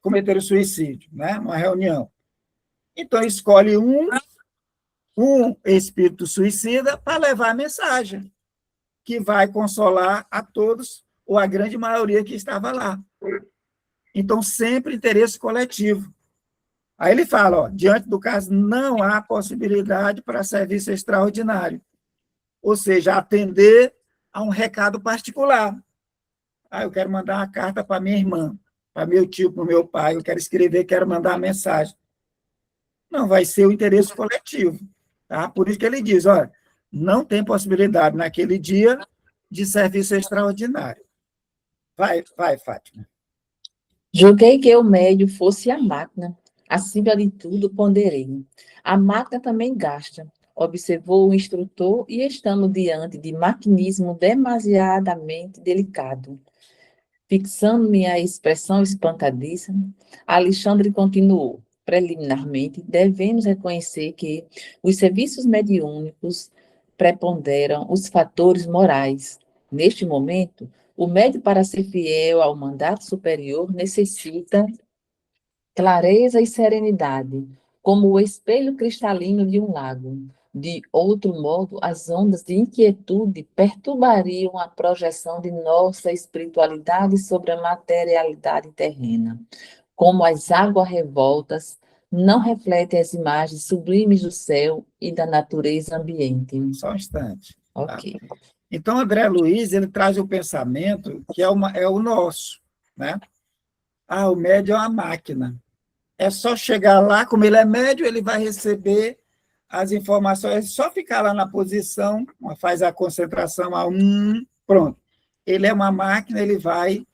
cometeram suicídio, né, numa reunião, então escolhe um espírito suicida para levar a mensagem, que vai consolar a todos, ou a grande maioria que estava lá. Então, sempre interesse coletivo. Aí ele fala, diante do caso, não há possibilidade para serviço extraordinário. Ou seja, atender a um recado particular. Eu quero mandar uma carta para minha irmã, para meu tio, para o meu pai, eu quero escrever, quero mandar uma mensagem. Não, vai ser o interesse coletivo. Tá? Por isso que ele diz, não tem possibilidade naquele dia de serviço extraordinário. Vai, Fátima. Julguei que o médio fosse a máquina. Acima de tudo, ponderei. A máquina também gasta, observou o instrutor, e estamos diante de maquinismo demasiadamente delicado. Fixando minha expressão espantadiça, Alexandre continuou. Preliminarmente, devemos reconhecer que os serviços mediúnicos preponderam os fatores morais. Neste momento, o médium, para ser fiel ao mandato superior, necessita clareza e serenidade, como o espelho cristalino de um lago. De outro modo, as ondas de inquietude perturbariam a projeção de nossa espiritualidade sobre a materialidade terrena. Como as águas revoltas não refletem as imagens sublimes do céu e da natureza ambiente. Só um instante. Ok. Tá? Então, André Luiz, ele traz o pensamento que é o nosso, né? O médium é uma máquina. É só chegar lá, como ele é médium, ele vai receber as informações, é só ficar lá na posição, faz a concentração pronto. Ele é uma máquina, ele vai,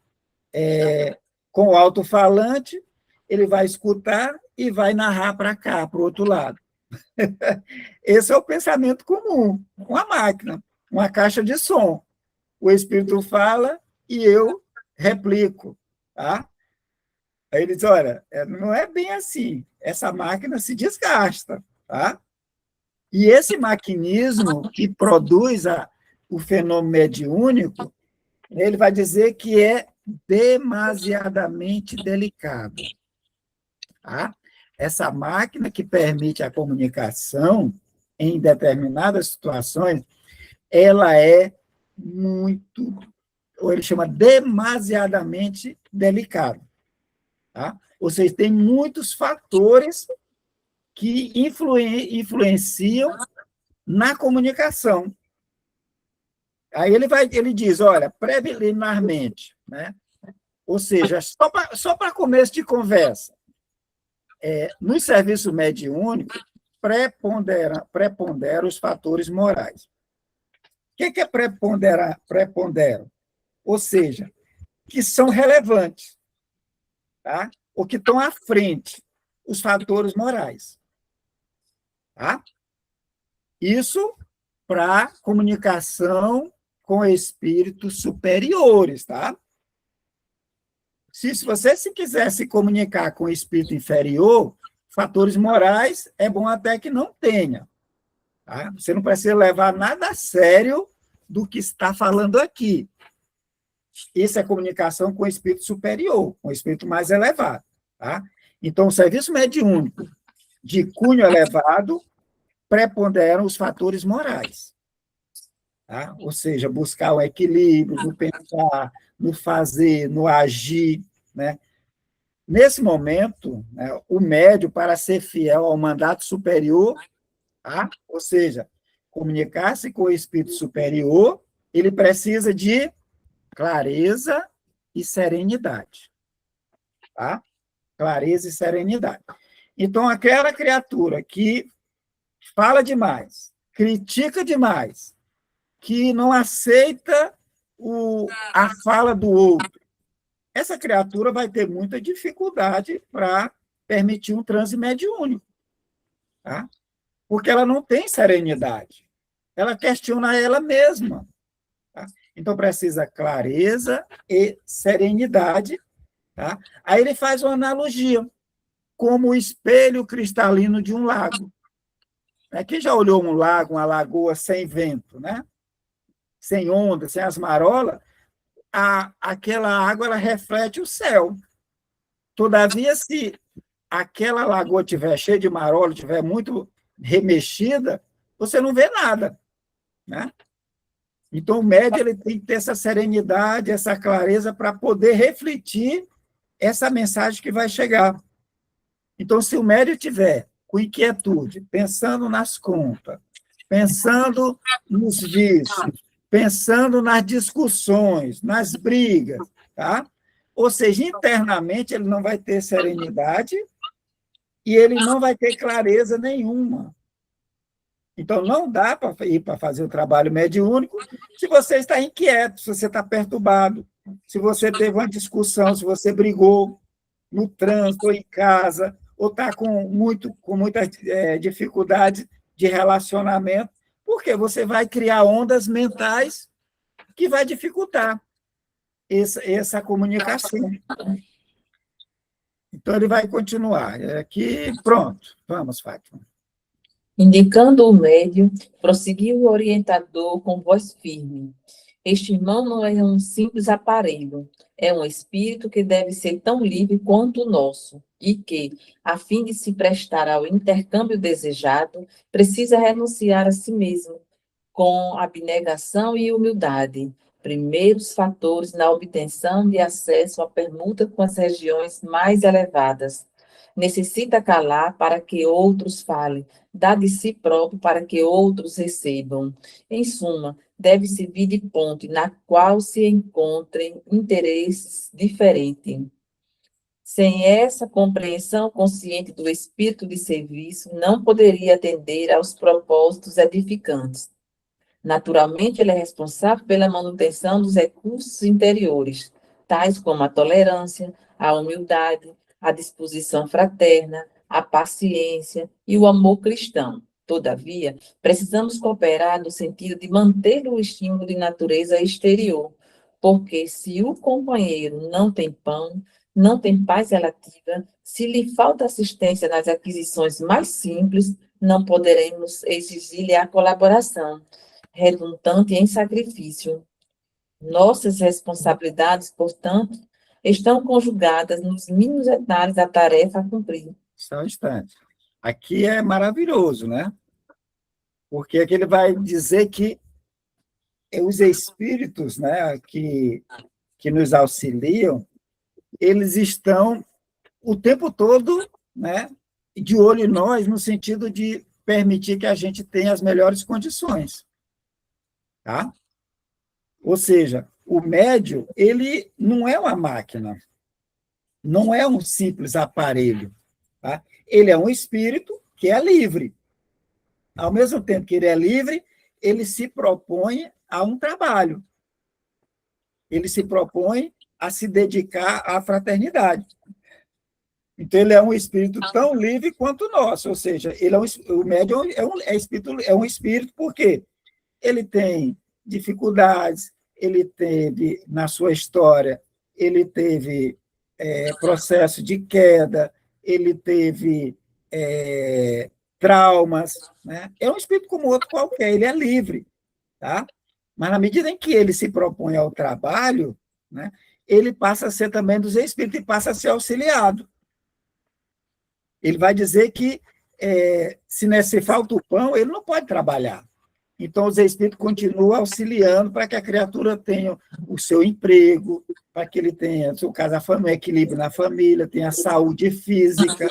com o alto-falante, ele vai escutar e vai narrar para cá, para o outro lado. Esse é o pensamento comum, uma máquina, uma caixa de som. O espírito fala e eu replico, tá? Aí ele diz, olha, não é bem assim, essa máquina se desgasta, tá? E esse maquinismo que produz o fenômeno mediúnico, ele vai dizer que é demasiadamente delicado, tá? Essa máquina que permite a comunicação em determinadas situações, ela é muito, ou ele chama demasiadamente delicado. Tá? Ou seja, tem muitos fatores que influenciam na comunicação. Aí ele diz, olha, preliminarmente, né? Ou seja, só para começo de conversa, no serviço mediúnico, prepondera os fatores morais. O que é prepondera? Ou seja, que são relevantes, tá? Ou que estão à frente, os fatores morais. Tá? Isso para comunicação com espíritos superiores, tá? Se você quiser se comunicar com o espírito inferior, fatores morais é bom até que não tenha. Tá? Você não precisa levar nada a sério do que está falando aqui. Isso é comunicação com o espírito superior, com o espírito mais elevado. Tá? Então, o serviço mediúnico de cunho elevado preponderam os fatores morais. Tá? Ou seja, buscar o equilíbrio no pensar, no fazer, no agir. Né? Nesse momento, né, o médium, para ser fiel ao mandato superior, tá? Ou seja, comunicar-se com o espírito superior, ele precisa de clareza e serenidade. Tá? Clareza e serenidade. Então, aquela criatura que fala demais, critica demais, que não aceita a fala do outro, essa criatura vai ter muita dificuldade para permitir um transe mediúnico, tá? Porque ela não tem serenidade, ela questiona ela mesma. Tá? Então, precisa clareza e serenidade. Tá? Aí ele faz uma analogia, como o espelho cristalino de um lago. Quem já olhou um lago, uma lagoa sem vento, né? Sem onda, sem as marolas, aquela água ela reflete o céu. Todavia, se aquela lagoa estiver cheia de marola, estiver muito remexida, você não vê nada. Né? Então, o médium ele tem que ter essa serenidade, essa clareza para poder refletir essa mensagem que vai chegar. Então, se o médium tiver com inquietude, pensando nas contas, pensando nos vícios, pensando nas discussões, nas brigas, tá? Ou seja, internamente ele não vai ter serenidade e ele não vai ter clareza nenhuma. Então, não dá para ir para fazer o trabalho mediúnico se você está inquieto, se você está perturbado, se você teve uma discussão, se você brigou no trânsito ou em casa, ou está com muita dificuldade de relacionamento, porque você vai criar ondas mentais que vai dificultar essa comunicação. Então, ele vai continuar. Aqui, pronto. Vamos, Fátima. Indicando o médium, prosseguiu o orientador com voz firme. Este irmão não é um simples aparelho, é um espírito que deve ser tão livre quanto o nosso, e que, a fim de se prestar ao intercâmbio desejado, precisa renunciar a si mesmo, com abnegação e humildade, primeiros fatores na obtenção de acesso à permuta com as regiões mais elevadas. Necessita calar para que outros falem, dá de si próprio para que outros recebam. Em suma, deve servir de ponte na qual se encontrem interesses diferentes. Sem essa compreensão consciente do espírito de serviço, não poderia atender aos propósitos edificantes. Naturalmente, ele é responsável pela manutenção dos recursos interiores, tais como a tolerância, a humildade, a disposição fraterna, a paciência e o amor cristão. Todavia, precisamos cooperar no sentido de manter o estímulo de natureza exterior, porque se o companheiro não tem pão, não tem paz relativa, se lhe falta assistência nas aquisições mais simples, não poderemos exigir-lhe a colaboração, redundante em sacrifício. Nossas responsabilidades, portanto, estão conjugadas nos mínimos detalhes da tarefa a cumprir. Só um instante. Aqui é maravilhoso, né? Porque aqui ele vai dizer que os espíritos, né, que nos auxiliam, eles estão o tempo todo, né, de olho em nós, no sentido de permitir que a gente tenha as melhores condições. Tá? Ou seja, o médium, ele não é uma máquina, não é um simples aparelho. Tá? Ele é um espírito que é livre. ao mesmo tempo que ele é livre, ele se propõe a um trabalho. Ele se propõe a se dedicar à fraternidade. Então, ele é um espírito tão livre quanto nós, ou seja, ele o médium é um espírito porque ele tem dificuldades, ele teve, na sua história, ele teve processo de queda, ele teve traumas, né? É um espírito como outro qualquer, ele é livre, tá? Mas na medida em que ele se propõe ao trabalho, né, ele passa a ser também dos espíritos e passa a ser auxiliado. Ele vai dizer que se falta o pão, ele não pode trabalhar. Então, os espíritos continuam auxiliando para que a criatura tenha o seu emprego, para que ele tenha, no seu caso, o equilíbrio na família, tenha saúde física.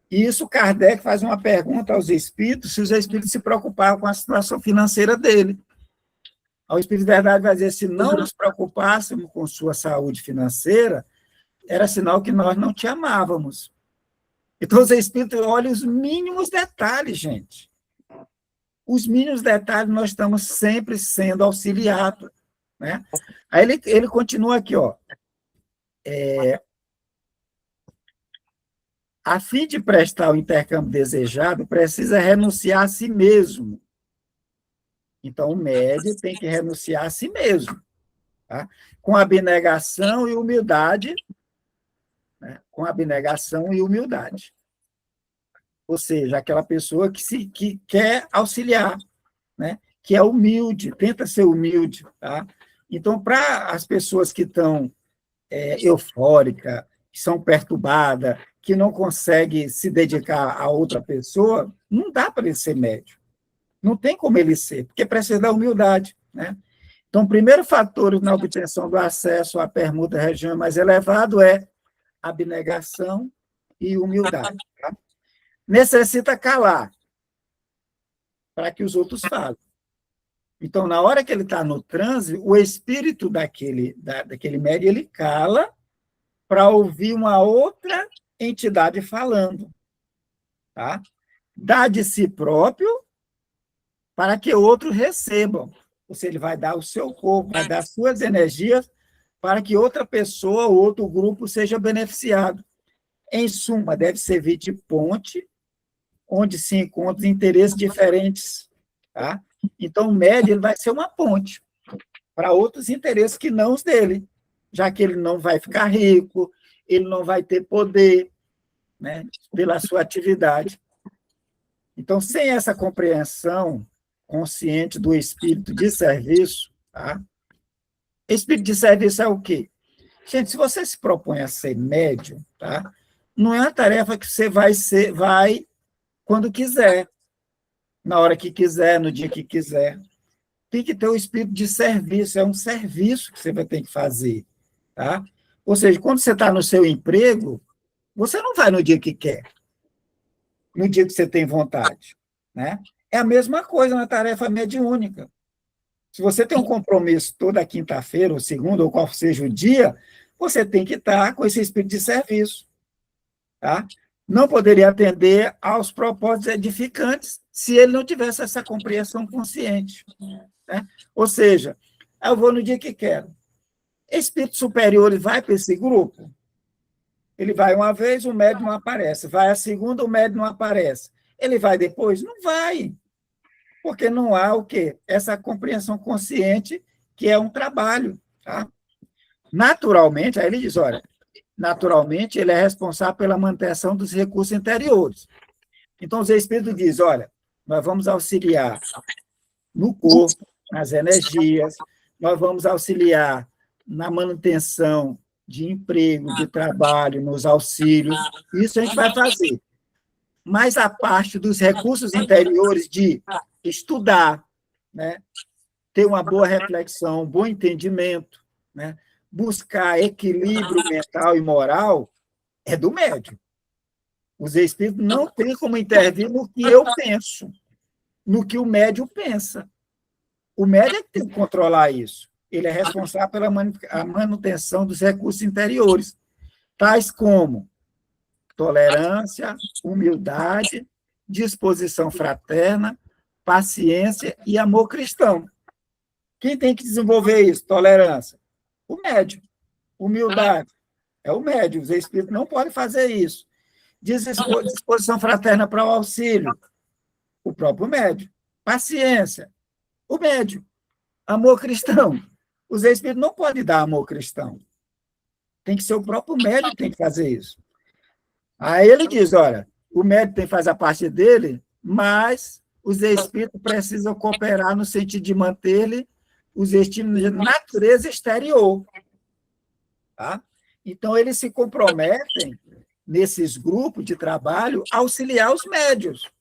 E isso, Kardec faz uma pergunta aos espíritos, se os espíritos se preocupavam com a situação financeira dele. O Espírito de Verdade vai dizer, se não nos preocupássemos com sua saúde financeira, era sinal que nós não te amávamos. Então, os espíritos olham os mínimos detalhes, gente. Os mínimos detalhes nós estamos sempre sendo auxiliados, né? Aí ele continua aqui, ó. A fim de prestar o intercâmbio desejado, precisa renunciar a si mesmo. Então, o médium tem que renunciar a si mesmo, tá? Com abnegação e humildade, né? Com abnegação e humildade. Ou seja, aquela pessoa que quer auxiliar, né? Que é humilde, tenta ser humilde, tá? Então, para as pessoas que estão eufóricas, que são perturbadas, que não conseguem se dedicar a outra pessoa, não dá para ele ser médium. Não tem como ele ser, porque precisa da humildade, né? Então, o primeiro fator na obtenção do acesso à permuta região mais elevado é abnegação e humildade. Tá? Necessita calar para que os outros falem. Então, na hora que ele está no transe, o espírito daquele médium, ele cala para ouvir uma outra entidade falando. Tá? Dá de si próprio para que outros recebam. Ou seja, ele vai dar o seu corpo, vai dar suas energias para que outra pessoa ou outro grupo seja beneficiado. Em suma, deve servir de ponte onde se encontram interesses diferentes. Tá? Então, o médium ele vai ser uma ponte para outros interesses que não os dele, já que ele não vai ficar rico, ele não vai ter poder, né, pela sua atividade. Então, sem essa compreensão consciente do espírito de serviço, tá? Espírito de serviço é o quê? Gente, se você se propõe a ser médium, tá? Não é uma tarefa que você vai quando quiser, na hora que quiser, no dia que quiser. Tem que ter o espírito de serviço, é um serviço que você vai ter que fazer, tá? Ou seja, quando você está no seu emprego, você não vai no dia que quer, no dia que você tem vontade, né? É a mesma coisa na tarefa mediúnica. Se você tem um compromisso toda quinta-feira, ou segunda, ou qual seja o dia, você tem que estar com esse espírito de serviço, tá? Não poderia atender aos propósitos edificantes se ele não tivesse essa compreensão consciente, né? Ou seja, eu vou no dia que quero. Espíritos superiores vai para esse grupo? Ele vai uma vez, o médium não aparece. Vai a segunda, o médium não aparece. Ele vai depois? Não vai. Porque não há o quê? Essa compreensão consciente que é um trabalho. Tá? Naturalmente, aí ele diz, olha, naturalmente ele é responsável pela manutenção dos recursos interiores. Então, os espíritos dizem, olha, nós vamos auxiliar no corpo, nas energias, nós vamos auxiliar na manutenção de emprego, de trabalho, nos auxílios, isso a gente vai fazer. Mas a parte dos recursos interiores de estudar, né, ter uma boa reflexão, um bom entendimento, né, buscar equilíbrio mental e moral, é do médium. Os espíritos não têm como intervir no que eu penso, no que o médium pensa. O médium é que tem que controlar isso. Ele é responsável pela manutenção dos recursos interiores, tais como tolerância, humildade, disposição fraterna, paciência e amor cristão. Quem tem que desenvolver isso? Tolerância. O médium. Humildade. É o médium. Os espíritos não podem fazer isso. Disposição fraterna para o auxílio. O próprio médium. Paciência. O médium. Amor cristão. Os espíritos não podem dar amor cristão. Tem que ser o próprio médium que tem que fazer isso. Aí ele diz, olha, o médium tem que fazer a parte dele, mas os espíritos precisam cooperar no sentido de manter-lhe os estímulos de natureza exterior. Tá? Então, eles se comprometem, nesses grupos de trabalho, a auxiliar os médios.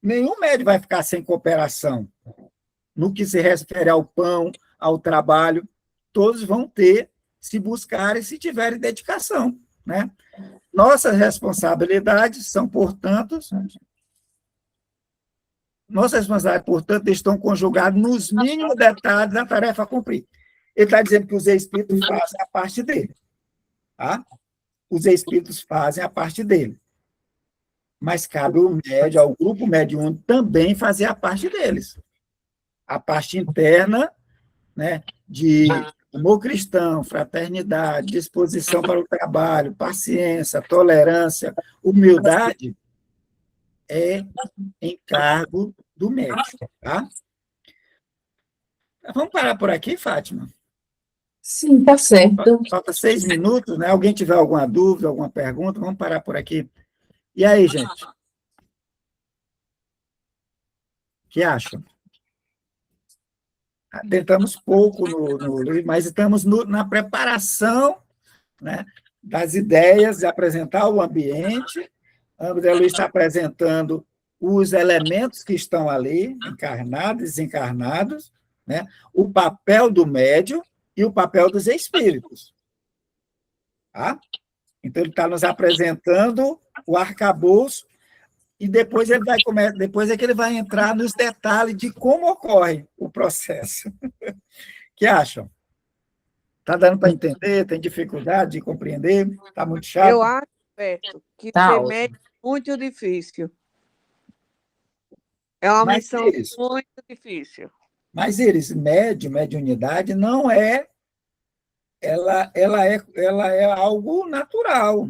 Nenhum médium vai ficar sem cooperação. No que se refere ao pão, ao trabalho, todos vão ter, se buscarem, se tiverem dedicação. Né? Nossas responsabilidades são, portanto, estão conjugadas nos mínimos detalhes da tarefa a cumprir. Ele está dizendo que os espíritos fazem a parte dele. Tá? Os espíritos fazem a parte dele. Mas cabe ao médium, ao grupo mediúnico, também fazer a parte deles. A parte interna, né, de amor cristão, fraternidade, disposição para o trabalho, paciência, tolerância, humildade, é encargo do médico. Tá? Vamos parar por aqui, Fátima? Sim, tá certo. Falta 6 minutos, né? Alguém tiver alguma dúvida, alguma pergunta, vamos parar por aqui. E aí, gente? O que acham? Tentamos pouco no livro, mas estamos na preparação, né, das ideias, de apresentar o ambiente. André Luiz está apresentando os elementos que estão ali, encarnados, desencarnados, né, o papel do médium e o papel dos espíritos. Tá? Então, ele está nos apresentando o arcabouço e depois depois é que ele vai entrar nos detalhes de como ocorre o processo. O que acham? Está dando para entender? Tem dificuldade de compreender? Está muito chato? Eu acho, Beto, que ser médico é muito difícil. É uma missão muito difícil. Mas eles, mediunidade não é, ela é algo natural,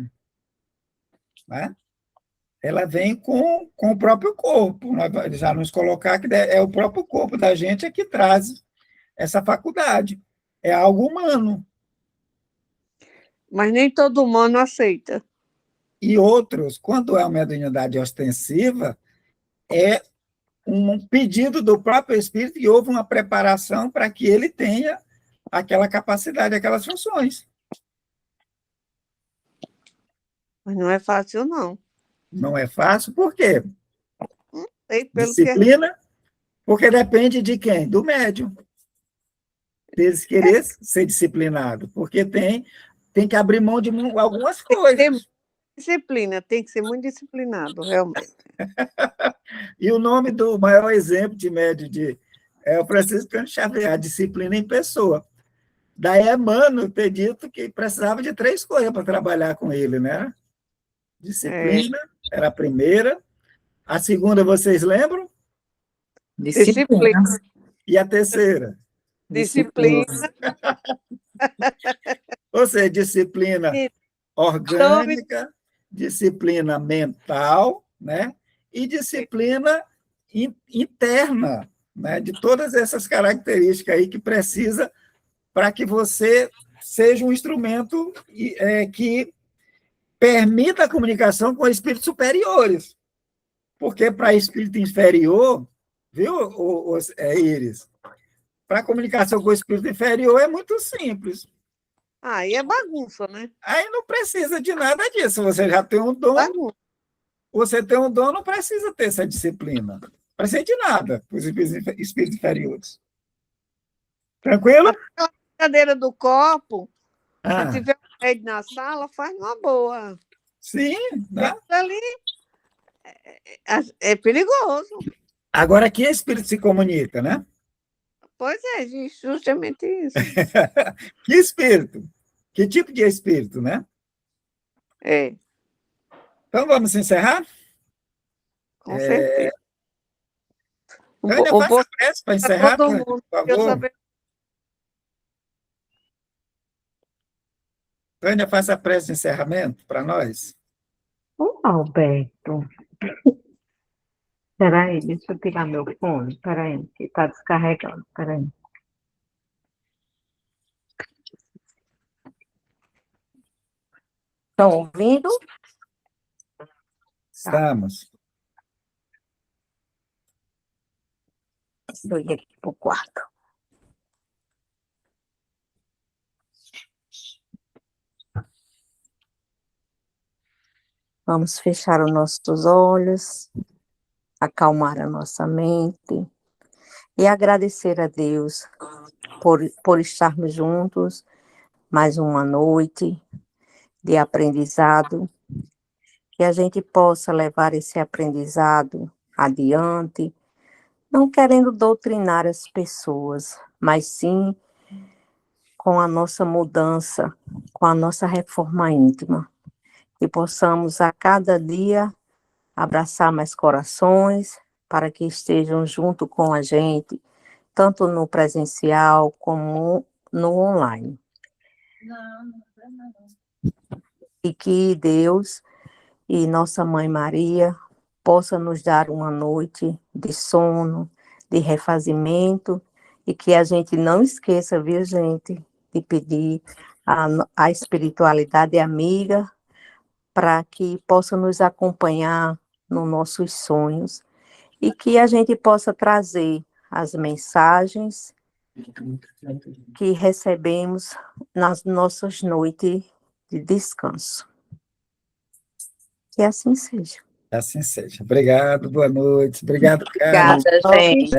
né? Ela vem com o próprio corpo. Nós já nos colocar que é o próprio corpo da gente que traz essa faculdade. É algo humano. Mas nem todo humano aceita. E outros, quando é uma mediunidade ostensiva, é um pedido do próprio espírito e houve uma preparação para que ele tenha aquela capacidade, aquelas funções. Mas não é fácil, não. Não é fácil, por quê? Disciplina? Porque depende de quem? Do médium. Deles querer ser disciplinado, porque tem que abrir mão de algumas coisas. Tem que ser muito disciplinado, realmente. E o nome do maior exemplo de médium é o Francisco Xavier, a disciplina em pessoa. Daí Emmanuel ter dito que precisava de 3 coisas para trabalhar com ele, né? Disciplina era a primeira. A segunda, vocês lembram? Disciplina. E a terceira? Disciplina. Ou seja, disciplina orgânica, disciplina mental, né? E disciplina interna, né? De todas essas características aí que precisa para que você seja um instrumento que permita a comunicação com espíritos superiores. Porque para espírito inferior, viu, Iris? Para a comunicação com o espírito inferior é muito simples. Aí é bagunça, né? Aí não precisa de nada disso. Você já tem um dom. Bagunça. Você tem um dom, não precisa ter essa disciplina. Não precisa de nada para os espíritos inferiores. Tranquilo? A cadeira do copo, Ah. se tiver um médico na sala, faz uma boa. Sim. Né? Ali é perigoso. Agora, que espírito se comunica, né? Pois é, justamente isso. Que espírito? Que tipo de espírito, né? É. Então, vamos encerrar? Com certeza. Tânia, O faça bom a prece para é encerrar, todo Tânia, mundo. por Eu favor. saber. Tânia, faça a prece de encerramento para nós. Ô, Alberto, peraí, deixa eu tirar meu fone, peraí, que está descarregando, peraí. Estão ouvindo? Estamos. Eu ia aqui para o quarto. Vamos fechar os nossos olhos, acalmar a nossa mente e agradecer a Deus por estarmos juntos mais uma noite de aprendizado, que a gente possa levar esse aprendizado adiante, não querendo doutrinar as pessoas, mas sim com a nossa mudança, com a nossa reforma íntima, que possamos a cada dia abraçar mais corações para que estejam junto com a gente, tanto no presencial como no online. E que Deus e Nossa Mãe Maria possa nos dar uma noite de sono, de refazimento, e que a gente não esqueça, viu, gente, de pedir a espiritualidade amiga para que possa nos acompanhar nos nossos sonhos e que a gente possa trazer as mensagens que recebemos nas nossas noites de descanso. Que assim seja. Assim seja. Obrigado, boa noite. Obrigado, Carlos. Obrigada, gente.